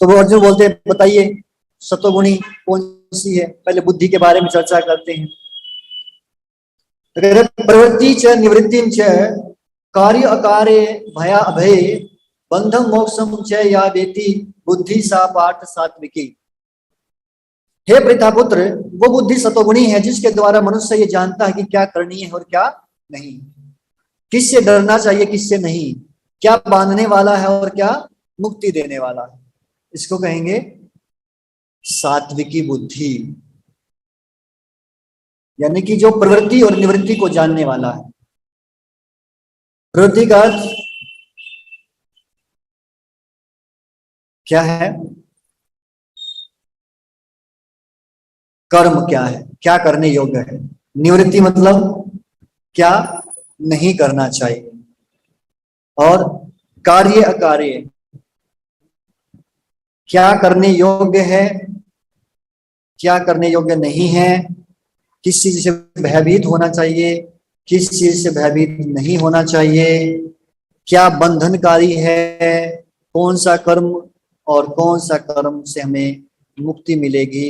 तो वो अर्जुन बोलते हैं बताइए सतोगुणी कौन सी है, पहले बुद्धि के बारे में चर्चा करते हैं। प्रवृत्ति च निवृत्ति च कार्य अकार्य भया अभय बंधम मोक्षम च या वेति बुद्धि सा पार्थ सात्विकी। हे पृथापुत्र, वो बुद्धि सतोगुणी है जिसके द्वारा मनुष्य ये जानता है कि क्या करनी है और क्या नहीं, किससे डरना चाहिए किससे नहीं, क्या बांधने वाला है और क्या मुक्ति देने वाला है। इसको कहेंगे सात्विकी बुद्धि, यानी कि जो प्रवृत्ति और निवृत्ति को जानने वाला है। प्रवृत्ति का अर्थ क्या है, कर्म क्या है, क्या करने योग्य है। निवृत्ति मतलब क्या नहीं करना चाहिए। और कार्य अकार्य, क्या करने योग्य है क्या करने योग्य नहीं है, किस चीज से भयभीत होना चाहिए, किस चीज से भयभीत नहीं होना चाहिए, क्या बंधनकारी है, कौन सा कर्म और कौन सा कर्म से हमें मुक्ति मिलेगी,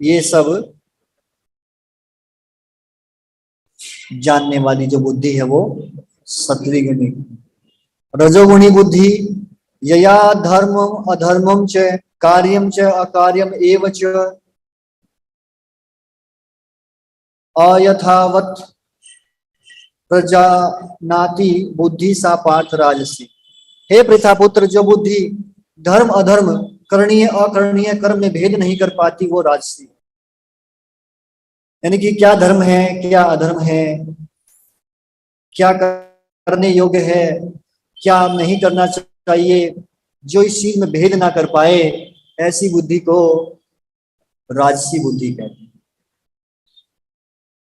ये सब जानने वाली जो बुद्धि है वो सत्विगुणी। रजोगुणी बुद्धि यया धर्मम अधर्मम च कार्यम च अकार्यम एव च अयथावत प्रजानाति बुद्धि सा पार्थ राजसी। हे पृथापुत्र, जो बुद्धि धर्म अधर्म करणीय अकरणीय कर्म में भेद नहीं कर पाती वो राजसी। यानी कि क्या धर्म है, क्या अधर्म है, क्या करने योग्य है, क्या नहीं करना चाहिए, जो इस चीज में भेद ना कर पाए, ऐसी बुद्धि को राजसी बुद्धि कहते हैं।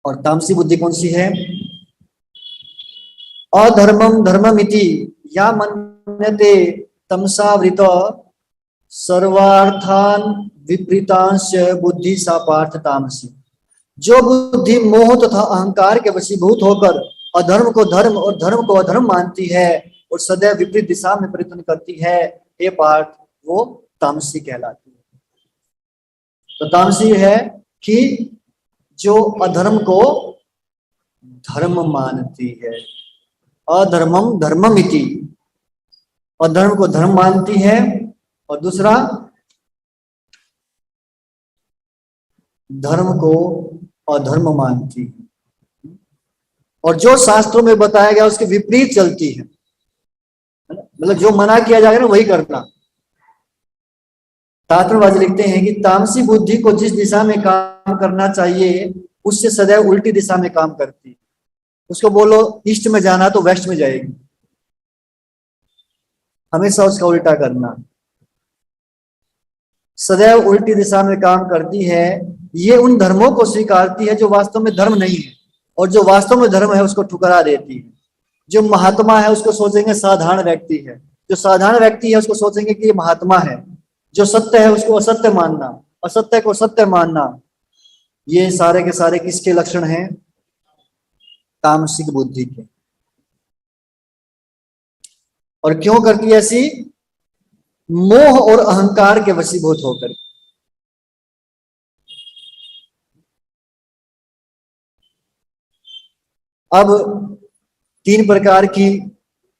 और तामसी बुद्धि कौन सी है? अधर्मम धर्ममिति या मन्यते तमसावृत सर्वार्थान विपरीतांश बुद्धि सा पार्थ तामसी। जो बुद्धि मोह तथा अहंकार के वशीभूत होकर अधर्म को धर्म और धर्म को अधर्म मानती है और सदैव विपरीत दिशा में प्रयत्न करती है, हे पार्थ, वो तामसी कहलाती है। तो तामसी है कि जो अधर्म को धर्म मानती है, अधर्मम धर्ममिति, अधर्म को धर्म मानती है, और दूसरा धर्म को अधर्म मानती है, और जो शास्त्रों में बताया गया उसके विपरीत चलती है। मतलब जो मना किया जाएगा ना वही करना। तात्पर्य लिखते हैं कि तामसी बुद्धि को जिस दिशा में काम करना चाहिए उससे सदैव उल्टी दिशा में काम करती है। उसको बोलो ईस्ट में जाना तो वेस्ट में जाएगी, हमेशा उसका उल्टा करना, सदैव उल्टी दिशा में काम करती है। ये उन धर्मों को स्वीकारती है जो वास्तव में धर्म नहीं है, और जो वास्तव में धर्म है उसको ठुकरा देती है। जो महात्मा है उसको सोचेंगे साधारण व्यक्ति है, जो साधारण व्यक्ति है उसको सोचेंगे कि ये महात्मा है, जो सत्य है उसको असत्य मानना, असत्य को सत्य मानना। ये सारे के सारे किसके लक्षण हैं? तामसिक बुद्धि के। और क्यों करती है ऐसी? मोह और अहंकार के वशीभूत होकर। अब तीन प्रकार की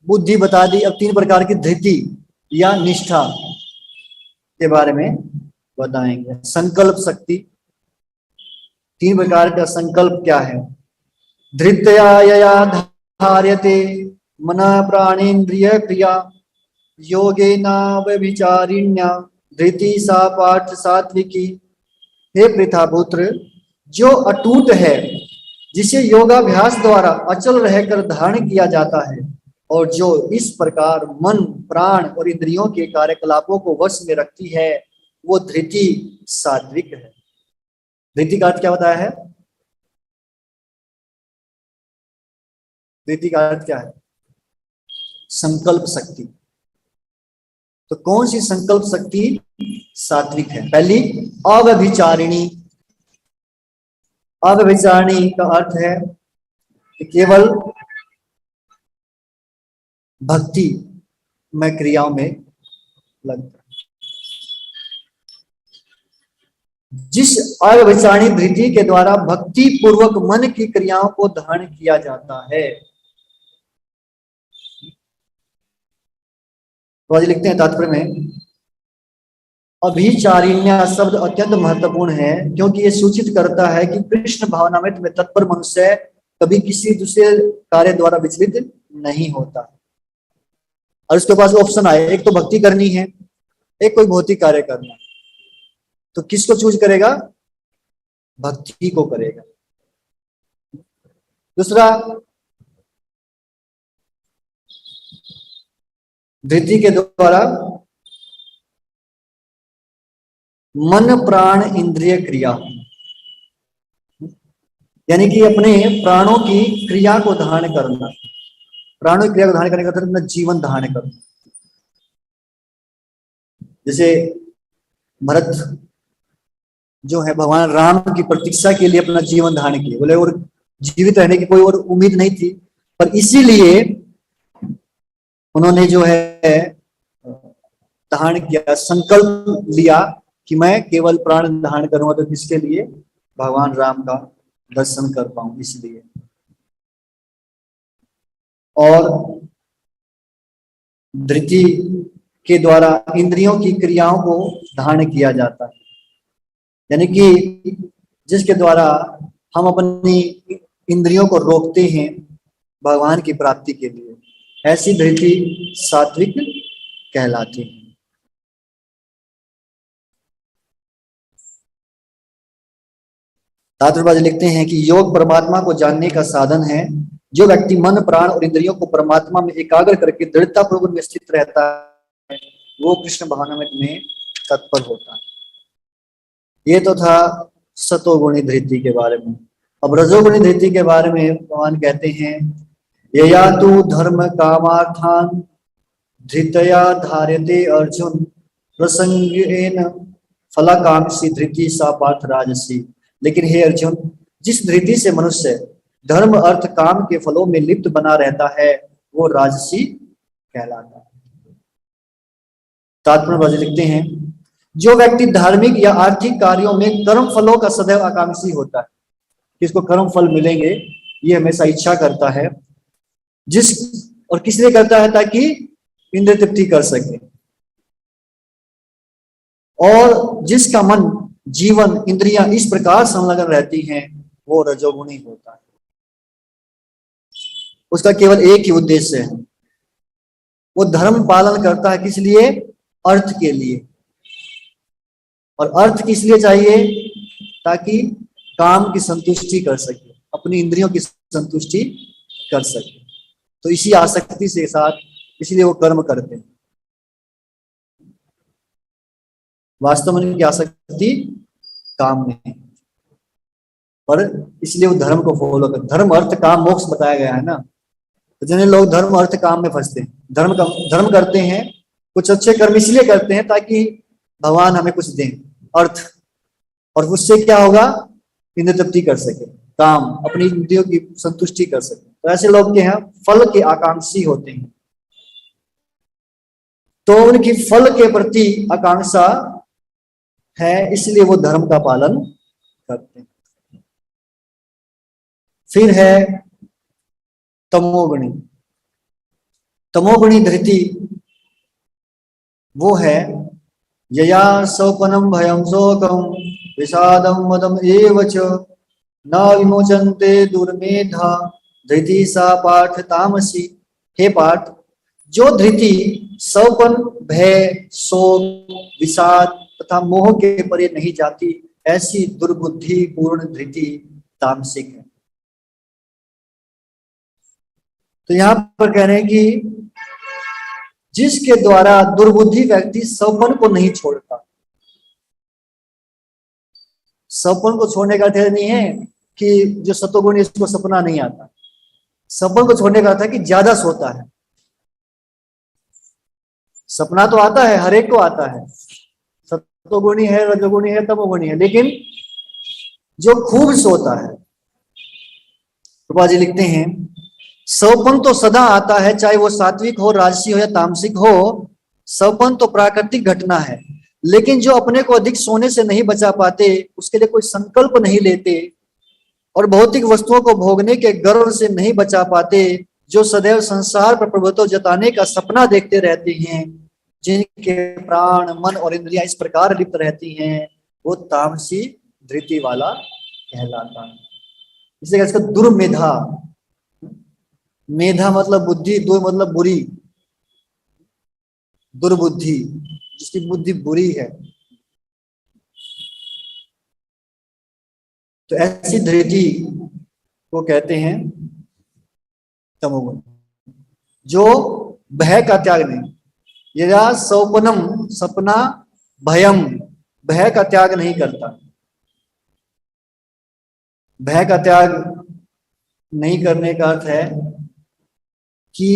बुद्धि बता दी, अब तीन प्रकार की धृति या निष्ठा के बारे में बताएंगे। संकल्प शक्ति, तीन प्रकार का संकल्प क्या है? धृतया यया धार्यते मना प्राणेन्द्रिय क्रिया योगेना व्यभिचारिण्या धृति सा पार्थ सात्विकी। हे पृथापुत्र, जो अटूट है, जिसे योगाभ्यास द्वारा अचल रहकर धारण किया जाता है, और जो इस प्रकार मन प्राण और इंद्रियों के कार्यकलापों को वश में रखती है, वो धृति सात्विक है। धृति का अर्थ क्या बताया है? धृति का अर्थ क्या है? संकल्प शक्ति। तो कौन सी संकल्प शक्ति सात्विक है? पहली अव्यभिचारिणी। अव्यभिचारिणी का अर्थ है कि केवल भक्ति में क्रियाओं में लगता है। जिस अव्यभिचारिणी धृति के द्वारा भक्ति पूर्वक मन की क्रियाओं को धारण किया जाता है। तो आज लिखते हैं तात्पर्य में, अभिचारिण्या शब्द अत्यंत महत्वपूर्ण है क्योंकि ये सूचित करता है कि कृष्ण भावनामृत में तत्पर मनुष्य कभी किसी दूसरे कार्य द्वारा विचलित नहीं होता। और उसके पास ऑप्शन आए, एक तो भक्ति करनी है, एक कोई भौतिक कार्य करना है, तो किसको चूज करेगा? भक्ति को करेगा। दूसरा, धृति के द्वारा मन प्राण इंद्रिय क्रिया, यानी कि अपने प्राणों की क्रिया को धारण करना। प्राणों की क्रिया को धारण करने का मतलब अपना जीवन धारण करना। जैसे भरत जो है भगवान राम की प्रतीक्षा के लिए अपना जीवन धारण किए। बोले और जीवित रहने की कोई और उम्मीद नहीं थी, पर इसीलिए उन्होंने जो है धारण किया, संकल्प लिया कि मैं केवल प्राण धारण करूंगा तो किसके लिए, भगवान राम का दर्शन कर पाऊं, इसलिए। और धृति के द्वारा इंद्रियों की क्रियाओं को धारण किया जाता है, यानी कि जिसके द्वारा हम अपनी इंद्रियों को रोकते हैं भगवान की प्राप्ति के लिए, ऐसी धृति सात्विक कहलाती है। तात्पर्य लिखते हैं कि योग परमात्मा को जानने का साधन है। जो व्यक्ति मन, प्राण और इंद्रियों को परमात्मा में एकाग्र करके दृढ़ता पूर्वक में स्थित रहता है, वो कृष्ण भावना में तत्पर होता है। ये तो था सतोगुणी धृति के बारे में। अब रजोगुणी धृति के बारे में भगवान कहते हैं, यया तु धर्म कामार्थान धृतया धार्यते अर्जुन प्रसंगेन फलाकांक्षी धृति सा पार्थ राजसी। लेकिन हे अर्जुन, जिस धृति से मनुष्य धर्म अर्थ काम के फलों में लिप्त बना रहता है, वो राजसी कहलाता है। तात्पर्य लिखते हैं, जो व्यक्ति धार्मिक या आर्थिक कार्यों में कर्म फलों का सदैव आकांक्षी होता है, किसको कर्म फल मिलेंगे ये हमेशा इच्छा करता है, जिस और किस लिए करता है, ताकि इंद्रिय तृप्ति कर सके, और जिसका मन जीवन इंद्रियां इस प्रकार संलग्न रहती हैं, वो रजोगुणी होता है। उसका केवल एक ही उद्देश्य है, वो धर्म पालन करता है, किस लिए, अर्थ के लिए। और अर्थ किस लिए चाहिए, ताकि काम की संतुष्टि कर सके, अपनी इंद्रियों की संतुष्टि कर सके। तो इसी आसक्ति से साथ इसलिए वो कर्म करते हैं। वास्तव में उनकी आसक्ति काम में है, पर इसलिए वो धर्म को फॉलो करते। धर्म अर्थ काम मोक्ष बताया गया है ना, तो जिन्हें लोग धर्म अर्थ काम में फंसते हैं, धर्म करते हैं, कुछ अच्छे कर्म इसलिए करते हैं ताकि भगवान हमें कुछ दें, अर्थ, और उससे क्या होगा, इंद्रिय तृप्ति कर सके, काम, अपनी इंद्रियों की संतुष्टि कर सके। तो ऐसे लोग के हैं फल के आकांक्षी होते हैं, तो उनकी फल के प्रति आकांक्षा है, इसलिए वो धर्म का पालन करते हैं। फिर है तमोगुणी। तमोगुणी धृति वो है, यया सौपनम भयम शोकम विषादम मदम एव च न विमोचन्ते दुर्मेधा धृति सा पार्थ तामसी। हे पार्थ, जो धृति सौपन, भय, शोक, विषाद तथा मोह के परे नहीं जाती, ऐसी दुर्बुद्धि पूर्ण धृति तामसिक है। तो यहां पर कह रहे हैं कि जिसके द्वारा दुर्बुद्धि व्यक्ति सौपन को नहीं छोड़ता। सपन को छोड़ने का अर्थ नहीं है कि जो सतोगुणी इसको सपना नहीं आता, सपन को छोड़ने का अर्थ है कि ज्यादा सोता है। सपना तो आता है, हर एक को आता है, सतोगुणी है, रजोगुणी है, तमोगुणी है, लेकिन जो खूब सोता है, प्रभा जी लिखते हैं, सौपन तो सदा आता है, चाहे वो सात्विक हो, राजसी हो या तामसिक हो। सौपन तो प्राकृतिक घटना है, लेकिन जो अपने को अधिक सोने से नहीं बचा पाते, उसके लिए कोई संकल्प नहीं लेते, और भौतिक वस्तुओं को भोगने के गर्व से नहीं बचा पाते, जो सदैव संसार पर प्रभुत्व जताने का सपना देखते रहते हैं, जिनके प्राण, मन और इंद्रियां इस प्रकार लिप्त रहती हैं, वो तामसी धृति वाला कहलाता है। इसे कहते हैं दुर्मेधा। मेधा मतलब बुद्धि, दुर मतलब बुरी, दुर्बुद्धि, जिसकी बुद्धि बुरी है। तो ऐसी धृति को कहते हैं तमोगुण, जो भय का त्याग नहीं, यदा सौपनम, सपना, भयम, भय का त्याग नहीं करता। भय का त्याग नहीं करने का अर्थ है कि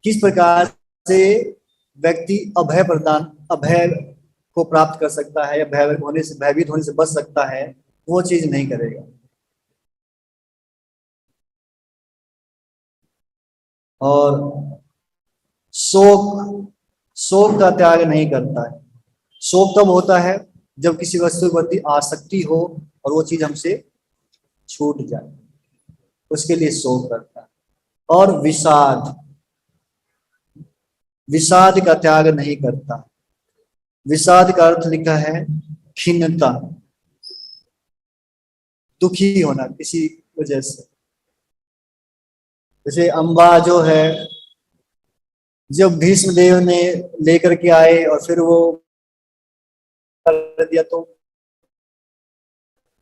किस प्रकार से व्यक्ति अभय को प्राप्त कर सकता है या भयभीत होने से बच सकता है, वो चीज नहीं करेगा। और शोक, शोक का त्याग नहीं करता है। शोक तब होता है जब किसी वस्तु के प्रति आसक्ति हो और वो चीज हमसे छूट जाए, उसके लिए शोक करता है। और विषाद, विषाद का त्याग नहीं करता। विषाद का अर्थ लिखा है खिन्नता, दुखी होना किसी वजह से। जैसे अम्बा जो है, जब भीष्म देव ने लेकर के आए और फिर वो कर दिया तो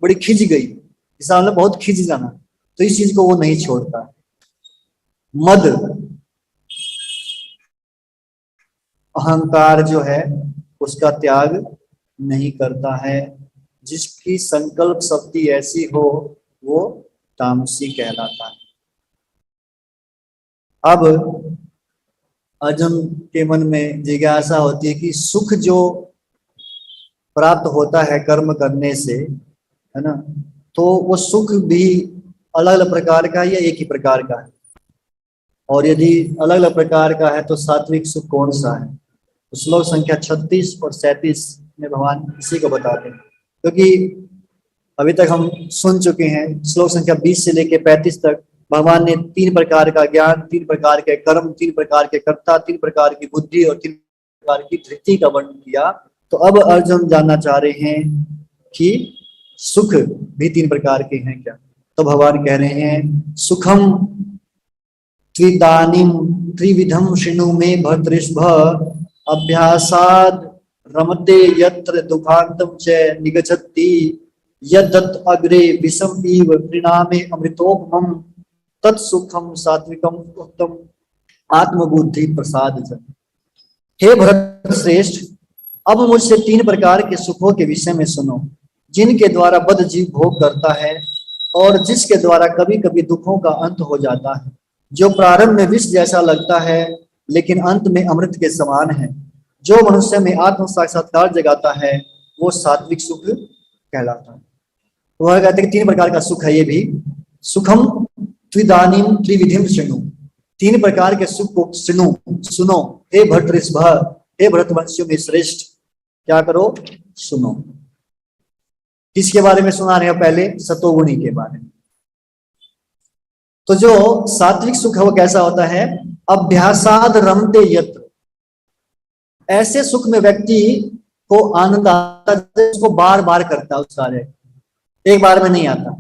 बड़ी खिंच गई, किसान ने बहुत खिंच जाना, तो इस चीज को वो नहीं छोड़ता। मद, अहंकार जो है उसका त्याग नहीं करता है। जिसकी संकल्प शक्ति ऐसी हो वो तामसी कहलाता है। अब अर्जुन के मन में जिज्ञासा होती है कि सुख जो प्राप्त होता है कर्म करने से, है ना, तो वो सुख भी अलग अलग प्रकार का है या एक ही प्रकार का है? और यदि अलग अलग प्रकार का है तो सात्विक सुख कौन सा है? तो श्लोक संख्या 36 और 37 में भगवान इसी को बताते हैं। क्योंकि अभी तक हम सुन चुके हैं श्लोक संख्या 20 से लेकर 35 तक भगवान ने 3 प्रकार का ज्ञान, 3 प्रकार के कर्म, 3 प्रकार के कर्ता, 3 प्रकार की बुद्धि और 3 प्रकार की धृति का वर्णन किया। तो अब अर्जुन जानना चाह रहे हैं कि सुख भी 3 प्रकार के हैं क्या? तो भगवान कह रहे हैं सुखम त्रिदानीम त्रिविधम शृणु मे भर्तृषभ अभ्यासाद रमते यत्र दुखांतम च निगच्छति यद्दत् अग्रे विषम इव परिणामे अमृतोपमं तत्सुखम सात्विकम उत्तम आत्मबुद्धि प्रसाद। हे भरत श्रेष्ठ, अब मुझसे 3 प्रकार के सुखों के विषय में सुनो, जिनके द्वारा बद्ध जीव भोग करता है और जिसके द्वारा कभी कभी दुखों का अंत हो जाता है, जो प्रारंभ में विष जैसा लगता है लेकिन अंत में अमृत के समान है, जो मनुष्य में आत्म साक्षात्कार जगाता है, वो सात्विक सुख कहलाता है। वह कहते हैं कि 3 प्रकार का सुख है ये भी। सुखम त्रिदानीम त्रिविधिम शृणु, 3 प्रकार के सुख को सुनो। हे भर्तृषभ, हे भरतवंशियों में श्रेष्ठ, क्या करो? सुनो। किसके बारे में सुना रहे हैं? पहले सतोगुणी के बारे में। तो जो सात्विक सुख है वो कैसा होता है? अभ्यासाद रमते यत्र, ऐसे सुख में व्यक्ति को आनंद आता है उसको बार बार करता है, उस कार्य एक बार में नहीं आता।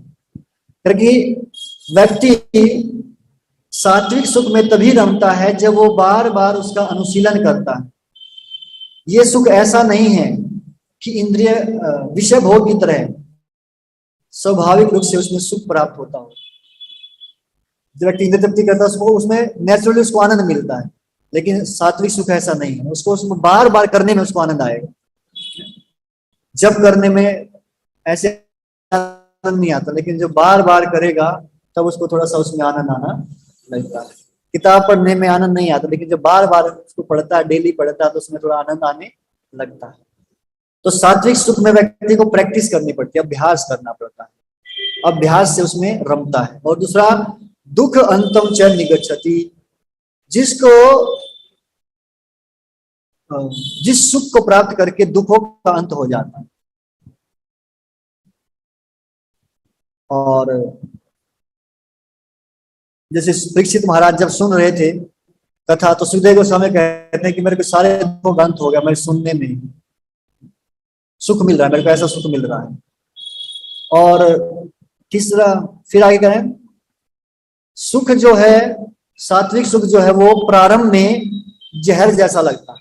क्योंकि व्यक्ति सात्विक सुख में तभी रमता है जब वो बार बार उसका अनुशीलन करता है। ये सुख ऐसा नहीं है कि इंद्रिय विषय भोग की तरह स्वाभाविक रूप से उसमें सुख प्राप्त होता हो। जब व्यक्ति इंद्रिय तृप्ति करता है उसको उसमें नेचुरली उसको आनंद मिलता है, लेकिन सात्विक सुख ऐसा नहीं है। उसको उसमें बार बार करने में उसको आनंद आएगा। जब करने में ऐसे आनंद नहीं आता, लेकिन जब बार बार करेगा तब उसको थोड़ा सा उसमें आनंद आना लगता है। किताब पढ़ने में आनंद नहीं आता, लेकिन जब बार बार उसको पढ़ता है, डेली पढ़ता है, तो उसमें थोड़ा आनंद आने लगता है। तो सात्विक सुख में व्यक्ति को प्रैक्टिस करनी पड़ती है, अभ्यास करना पड़ता है, अभ्यास से उसमें रमता है। और दूसरा दुख अंतम च निगच्छति, जिस सुख को प्राप्त करके दुखों का अंत हो जाता है। और जैसे परीक्षित महाराज जब सुन रहे थे कथा, तो सुखदेव गोस्वामी कहते हैं कि मेरे को सारे दुखों का अंत हो गया, मेरे सुनने में सुख मिल रहा है, मेरे को ऐसा सुख मिल रहा है। और तीसरा फिर आगे कहें, सुख जो है, सात्विक सुख जो है वो प्रारंभ में जहर जैसा लगता है,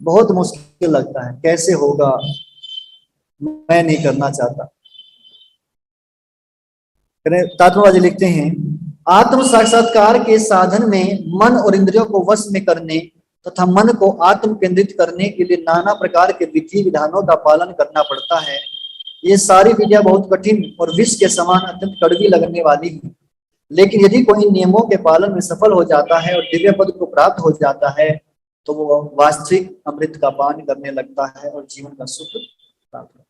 बहुत मुश्किल लगता है, कैसे होगा, मैं नहीं करना चाहता। तात्पर्य लिखते हैं, आत्म साक्षात्कार के साधन में मन और इंद्रियों को वश में करने तथा मन को आत्म केंद्रित करने के लिए नाना प्रकार के विधि विधानों का पालन करना पड़ता है। ये सारी विधियां बहुत कठिन और विष के समान अत्यंत कड़वी लगने वाली हैं, लेकिन यदि कोई नियमों के पालन में सफल हो जाता है और दिव्य पद को प्राप्त हो जाता है तो वो वास्तविक अमृत का पान करने लगता है और जीवन का सुख प्राप्त होता है।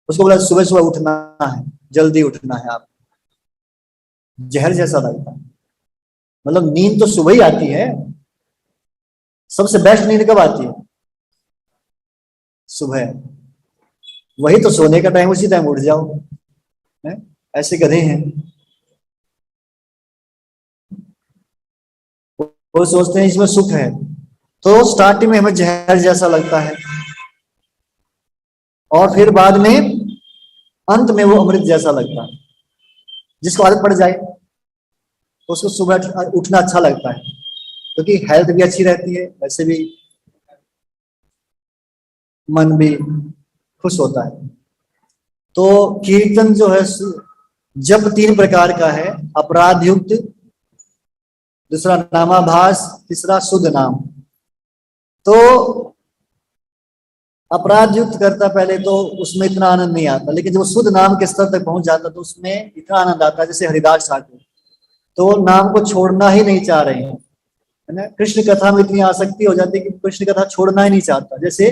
उसको बोला सुबह सुबह उठना है, जल्दी उठना है। आप जहर जैसा लगता है, मतलब नींद तो सुबह ही आती है। सबसे बेस्ट नींद कब आती है? सुबह। वही तो सोने का टाइम, उसी टाइम उठ जाओ। है? ऐसे गधे हैं, वो सोचते हैं इसमें सुख है, तो स्टार्टिंग में हमें जहर जैसा लगता है और फिर बाद में अंत में वो अमृत जैसा लगता है। जिसको आदत पड़ जाए उसको सुबह उठना अच्छा लगता है, क्योंकि हेल्थ भी अच्छी रहती है, वैसे भी मन भी खुश होता है। तो कीर्तन जो है, जप 3 प्रकार का है। अपराध युक्त, दूसरा नामाभास, तीसरा शुद्ध नाम। तो अपराध युक्त करता पहले तो उसमें इतना आनंद नहीं आता, लेकिन जब शुद्ध नाम के स्तर तक पहुंच जाता तो उसमें इतना आनंद आता है। जैसे हरिदास ठाकुर, तो नाम को छोड़ना ही नहीं चाह रहे हैं, है ना। कृष्ण कथा में इतनी आसक्ति हो जाती है कि कृष्ण कथा छोड़ना ही नहीं चाहता। जैसे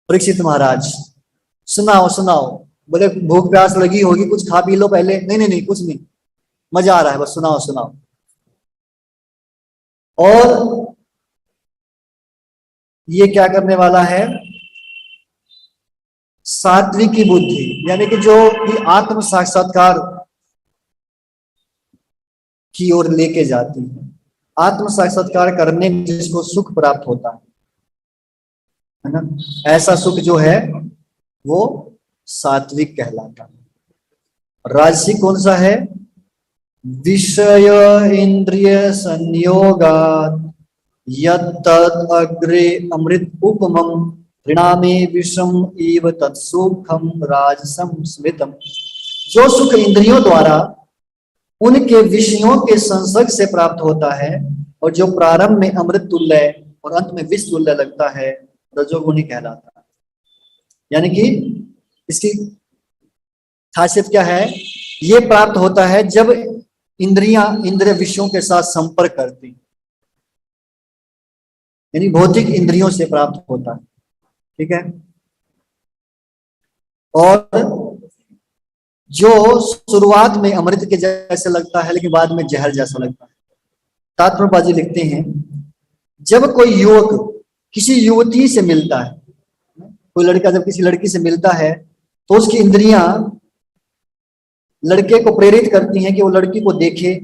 परीक्षित महाराज, सुनाओ सुनाओ, बोले भूख प्यास लगी होगी, कुछ खा पी लो पहले। नहीं नहीं नहीं, कुछ नहीं, मजा आ रहा है, बस सुनाओ सुनाओ। और ये क्या करने वाला है? सात्विक की बुद्धि, यानी कि जो कि आत्म साक्षात्कार की ओर लेके जाती है। आत्म साक्षात्कार करने में जिसको सुख प्राप्त होता है ना, ऐसा सुख जो है वो सात्विक कहलाता है। राजसिक कौन सा है? विषय इंद्रिय संयोगात् यत्तद् अग्रे अमृत उपमं परिणामे विषम इव तत्सुखम राजसम स्मृतम। जो सुख इंद्रियों द्वारा उनके विषयों के संसर्ग से प्राप्त होता है और जो प्रारंभ में अमृत तुल्य और अंत में विष तुल्य लगता है, रजोगुणी कहलाता है। यानी कि इसकी खासियत क्या है? ये प्राप्त होता है जब इंद्रियां इंद्रिय विषयों के साथ संपर्क करती, यानी भौतिक इंद्रियों से प्राप्त होता है। ठीक है। और जो शुरुआत में अमृत के जैसे लगता है लेकिन बाद में जहर जैसा लगता है। तात्पर्य लिखते हैं, जब कोई युवक किसी युवती से मिलता है, कोई लड़का जब किसी लड़की से मिलता है तो उसकी इंद्रियां लड़के को प्रेरित करती हैं कि वो लड़की को देखे,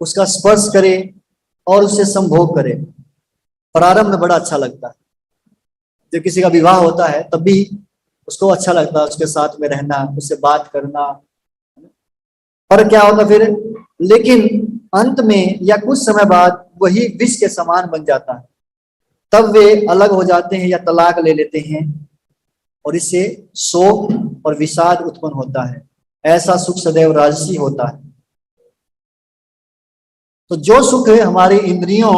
उसका स्पर्श करे और उससे संभोग करे। प्रारंभ में बड़ा अच्छा लगता है, जब किसी का विवाह होता है तब भी उसको अच्छा लगता है उसके साथ में रहना, उससे बात करना। पर क्या होता फिर? लेकिन अंत में या कुछ समय बाद वही विष के समान बन जाता है, तब वे अलग हो जाते हैं या तलाक ले लेते हैं और इससे शोक और विषाद उत्पन्न होता है। ऐसा सुख सदैव राजसी होता है। तो जो सुख हमारी इंद्रियों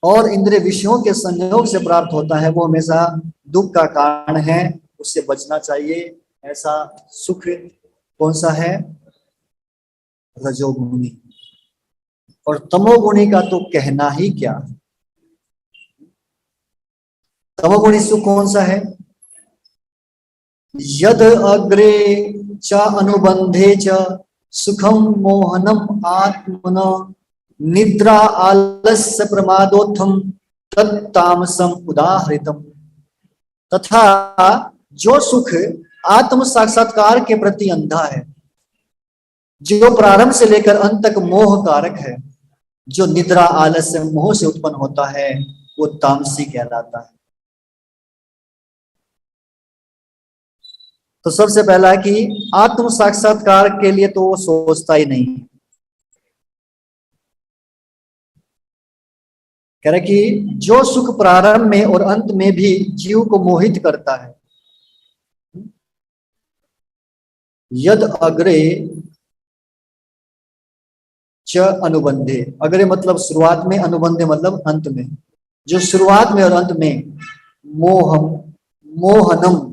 और इंद्रिय विषयों के संयोग से प्राप्त होता है वो हमेशा दुख का कारण है, उससे बचना चाहिए। ऐसा सुख कौन सा है? रजोगुणी। और तमोगुणी का तो कहना ही क्या। तमोगुणी सुख कौन सा है? यद अग्रे च अनुबंधे च सुखम मोहनम आत्मन निद्रा आलस्य प्रमादोत्थम तत्तामसम उदाहृतम। तथा जो सुख आत्म साक्षात्कार के प्रति अंधा है, जो प्रारंभ से लेकर अंत तक मोह कारक है, जो निद्रा आलस्य मोह से उत्पन्न होता है, वो तामसी कहलाता है। तो सबसे पहला है कि आत्म साक्षात्कार के लिए तो वो सोचता ही नहीं। कह रहे कि जो सुख प्रारंभ में और अंत में भी जीव को मोहित करता है, यद अग्रे च अनुबंधे, अग्रे मतलब शुरुआत में, अनुबंधे मतलब अंत में। जो शुरुआत में और अंत में मोहनम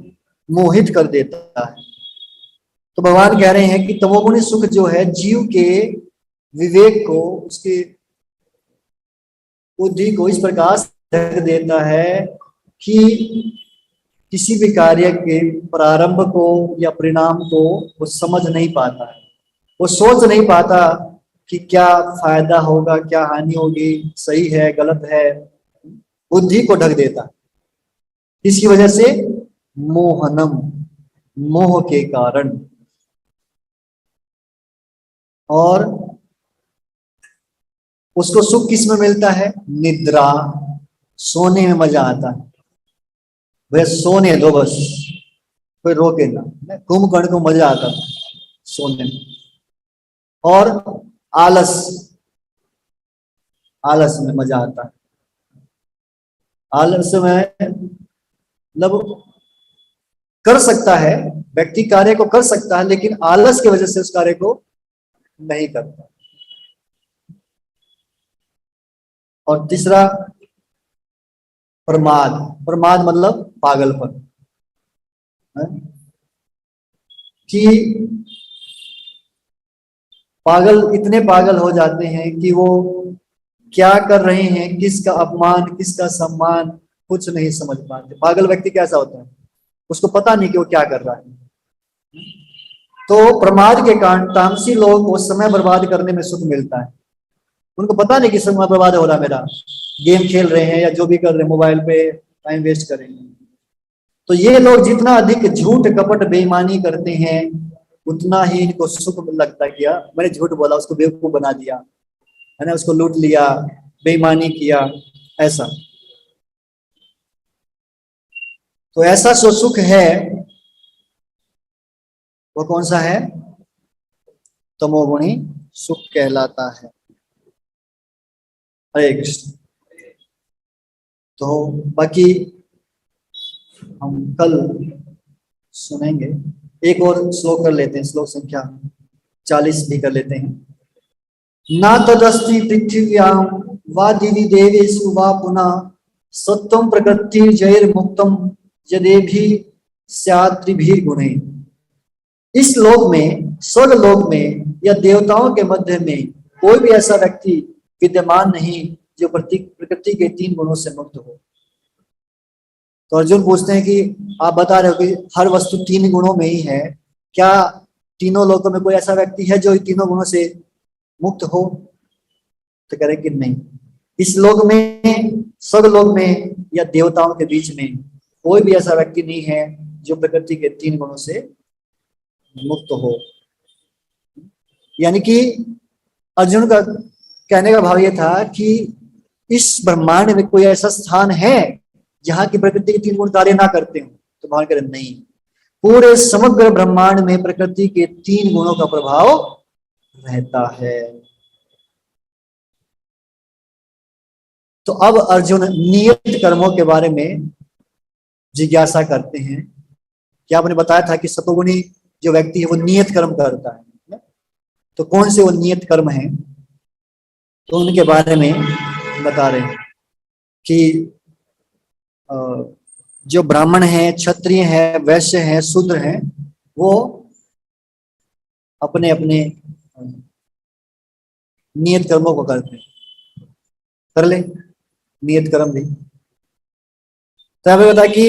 मोहित कर देता है। तो भगवान कह रहे हैं कि तमोगुणी सुख जो है जीव के विवेक को, उसके बुद्धि को इस प्रकार से ढक देता है कि किसी भी कार्य के प्रारंभ को या परिणाम को वो समझ नहीं पाता है, वो सोच नहीं पाता कि क्या फायदा होगा, क्या हानि होगी, सही है गलत है। बुद्धि को ढक देता है, इसकी वजह से मोहनम, मोह के कारण। और उसको सुख किस में मिलता है? निद्रा, सोने में मजा आता है। भैया सोने दो बस, कोई रोके ना, कुंभकर्ण को मजा आता था सोने में। और आलस, आलस में मजा आता है। आलस में मतलब कर सकता है व्यक्ति, कार्य को कर सकता है, लेकिन आलस की वजह से उस कार्य को नहीं करता। और तीसरा प्रमाद, प्रमाद मतलब पागलपन, कि पागल इतने पागल हो जाते हैं कि वो क्या कर रहे हैं, किसका अपमान किसका सम्मान, कुछ नहीं समझ पाते। पागल व्यक्ति कैसा होता है? उसको पता नहीं कि वो क्या कर रहा है। तो प्रमाद के कारण तामसी लोग को समय बर्बाद करने में सुख मिलता है। उनको पता नहीं कि समय बर्बाद हो रहा है मेरा, गेम खेल रहे हैं या जो भी कर रहे हैं, मोबाइल पे टाइम वेस्ट कर रहे हैं। तो ये लोग जितना अधिक झूठ कपट बेईमानी करते हैं, उतना ही इनको सुख लगता है। किया मैंने झूठ बोला, उसको बेवकूफ बना दिया, है ना, उसको लूट लिया, बेईमानी किया, ऐसा। तो ऐसा जो सुख है वो कौन सा है? तमोगुणी सुख कहलाता है। हरे कृष्ण। तो बाकी हम कल सुनेंगे। एक और श्लोक कर लेते हैं, श्लोक संख्या 40 भी कर लेते हैं। ना तदस्ति पृथिव्यां वा दिवि देवेषु वा पुनः सत्वं प्रकृति जैर मुक्तम यदेभि स्यात्रिभिर गुणे। इस लोक में, स्वर्ग लोक में या देवताओं के मध्य में कोई भी ऐसा व्यक्ति विद्यमान नहीं जो प्रकृति के 3 गुणों से मुक्त हो। तो अर्जुन पूछते हैं कि आप बता रहे हो कि हर वस्तु 3 गुणों में ही है, क्या तीनों लोकों में कोई ऐसा व्यक्ति है जो इन तीनों गुणों से मुक्त हो? तो कह रहे कि नहीं, इस लोक में, स्वर्ग लोक में या देवताओं के बीच में कोई भी ऐसा व्यक्ति नहीं है जो प्रकृति के 3 गुणों से मुक्त हो। यानी कि अर्जुन का कहने का भाव यह था कि इस ब्रह्मांड में कोई ऐसा स्थान है जहां की प्रकृति के 3 गुण कार्य ना करते हो? तो भगवान कह रहे नहीं, पूरे समग्र ब्रह्मांड में प्रकृति के 3 गुणों का प्रभाव रहता है। तो अब अर्जुन नियत कर्मों के बारे में जिज्ञासा करते हैं। क्या आपने बताया था कि सतोगुणी जो व्यक्ति है वो नियत कर्म करता है, तो कौन से वो नियत कर्म है? तो उनके बारे में बता रहे हैं कि जो ब्राह्मण है, क्षत्रिय है, वैश्य है, शूद्र है, वो अपने अपने नियत कर्मों को करते हैं। कर ले नियत कर्म भी। तो हमें बता कि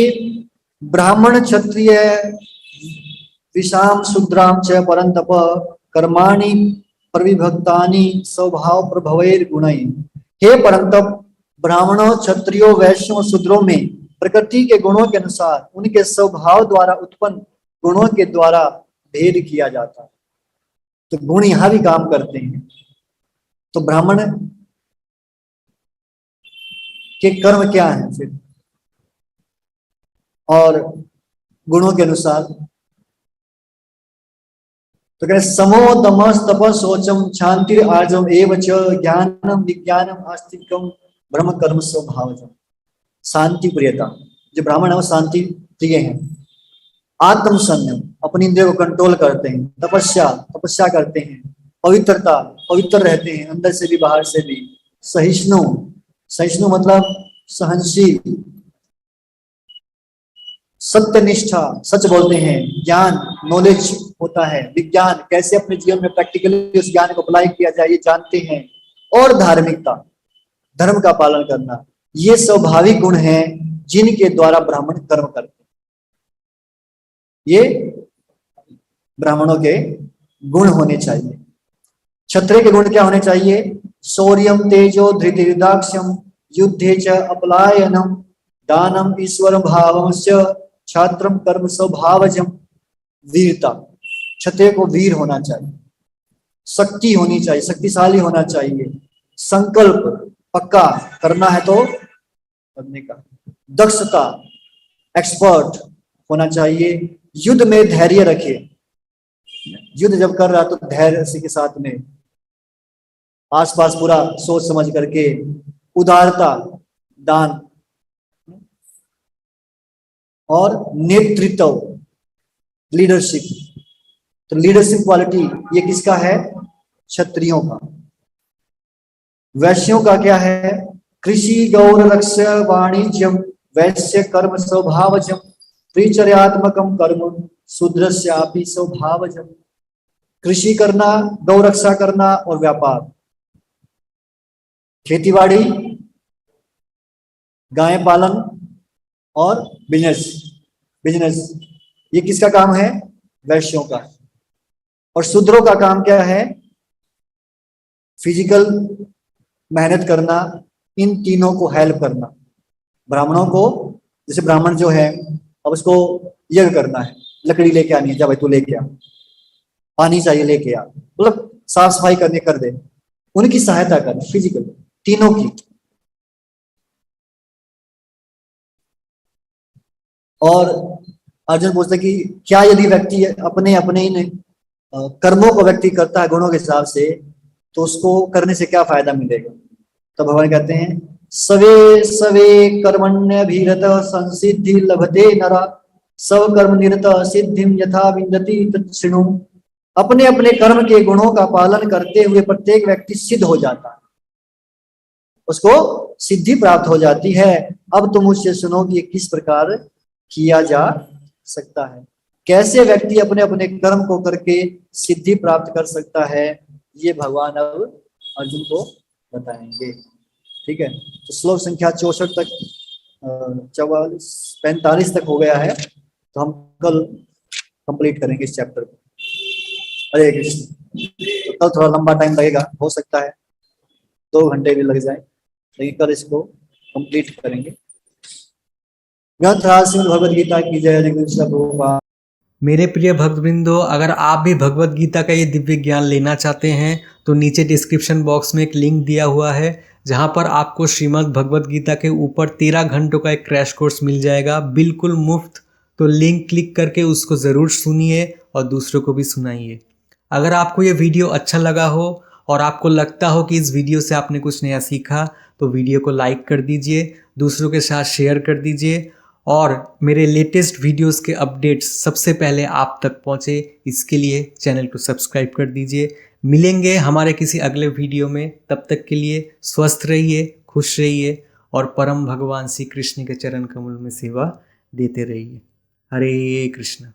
ब्राह्मण क्षत्रिय विषाम शूद्राम च परंतप कर्माणि प्रविभक्तानि स्वभाव प्रभवैर गुणैः। हे परंतप, ब्राह्मणों, क्षत्रियों, वैश्यों, शूद्रों में प्रकृति के गुणों के अनुसार उनके स्वभाव द्वारा उत्पन्न गुणों के द्वारा भेद किया जाता है। तो गुण यहां भी काम करते हैं। तो ब्राह्मण के कर्म क्या है फिर? और गुणों के अनुसार तो कह समो दमस तपस शौचम शांति आर्जम एवं ज्ञानम विज्ञानम आस्तिकम ब्रह्म कर्म स्वभावजम। शांति प्रियता, जो ब्राह्मण है वो शांति प्रिय है। आत्म संयम, अपनी इंद्रियों को कंट्रोल करते हैं। तपस्या, तपस्या करते हैं। पवित्रता, पवित्र रहते हैं अंदर से भी बाहर से भी। सहिष्णु, सहिष्णु मतलब सहनशील। सत्यनिष्ठा, सच बोलते हैं। ज्ञान, नॉलेज होता है। विज्ञान, कैसे अपने जीवन में प्रैक्टिकली उस ज्ञान को अप्लाई किया जाए ये जानते हैं। और धार्मिकता, धर्म का पालन करना, ये स्वाभाविक गुण हैं जिनके द्वारा ब्राह्मण कर्म करते हैं। ये ब्राह्मणों के गुण होने चाहिए। क्षत्रिय के गुण क्या होने चाहिए? शौर्यम तेजो धृतिर्दाक्ष्यम युद्धे च अपलायनम दानम ईश्वर भावस्य छात्रम कर्म स्वभावजम। वीरता, क्षत्रिय को वीर होना चाहिए, शक्ति होनी चाहिए, शक्तिशाली होना चाहिए, संकल्प पक्का करना है तो करने का, दक्षता एक्सपर्ट होना चाहिए, युद्ध में धैर्य रखे, युद्ध जब कर रहा तो धैर्य के साथ में आसपास पूरा सोच समझ करके, उदारता, दान और नेतृत्व लीडरशिप। तो लीडरशिप क्वालिटी ये किसका है? क्षत्रियों का। वैश्यों का क्या है? कृषि गौर रक्ष वाणिज्यम वैश्य कर्म स्वभावजम त्रिचर्यात्मकम कर्म शूद्रस्यापि स्वभावजम। कृषि करना, गौ रक्षा करना और व्यापार, खेतीबाड़ी, गाय पालन और बिजनेस बिजनेस ये किसका काम है? वैश्यों का। और शूद्रों का काम क्या है? फिजिकल मेहनत करना, इन तीनों को हेल्प करना। ब्राह्मणों को, जैसे ब्राह्मण जो है अब उसको यज्ञ करना है, लकड़ी लेके आनी है, जा भाई तू लेके आ, पानी चाहिए लेके आ, मतलब साफ सफाई करने कर दे, उनकी सहायता करना फिजिकल, तीनों की। और अर्जुन पूछता कि क्या यदि व्यक्ति अपने अपने इन कर्मों को व्यक्ति करता है गुणों के हिसाब से, तो उसको करने से क्या फायदा मिलेगा? तो भगवान कहते हैं सवे सवे कर्मण्यभिरत संसिद्धि लभते नरा सब कर्म निरत सिद्धिम यथा विन्दति तच्छृणु। अपने अपने कर्म के गुणों का पालन करते हुए प्रत्येक व्यक्ति सिद्ध हो जाता है, उसको सिद्धि प्राप्त हो जाती है। अब तुम मुझसे सुनो कि किस प्रकार किया जा सकता है, कैसे व्यक्ति अपने अपने कर्म को करके सिद्धि प्राप्त कर सकता है, ये भगवान अब अर्जुन को बताएंगे। ठीक है, तो श्लोक संख्या 64 तक 45 तक हो गया है, तो हम कल कंप्लीट करेंगे इस चैप्टर को। हरे कृष्ण। तो कल थोड़ा लंबा टाइम लगेगा, हो सकता है 2 घंटे भी लग जाए, लेकिन कल इसको कंप्लीट करेंगे। ग्रंथ श्रीमद् भगवद गीता की जय। हरे कृष्ण प्रभुपाद।
मेरे प्रिय भक्तवृंदो, अगर आप भी भगवत गीता का ये दिव्य ज्ञान लेना चाहते हैं तो नीचे डिस्क्रिप्शन बॉक्स में एक लिंक दिया हुआ है, जहां पर आपको श्रीमद् भगवत गीता के ऊपर 13 घंटों का एक क्रैश कोर्स मिल जाएगा, बिल्कुल मुफ्त। तो लिंक क्लिक करके उसको ज़रूर सुनिए और दूसरों को भी सुनाइए। अगर आपको ये वीडियो अच्छा लगा हो और आपको लगता हो कि इस वीडियो से आपने कुछ नया सीखा, तो वीडियो को लाइक कर दीजिए, दूसरों के साथ शेयर कर दीजिए, और मेरे लेटेस्ट वीडियोस के अपडेट्स सबसे पहले आप तक पहुंचे, इसके लिए चैनल को सब्सक्राइब कर दीजिए। मिलेंगे हमारे किसी अगले वीडियो में, तब तक के लिए स्वस्थ रहिए, खुश रहिए और परम भगवान श्री कृष्ण के चरण कमल में सेवा देते रहिए। हरे कृष्ण।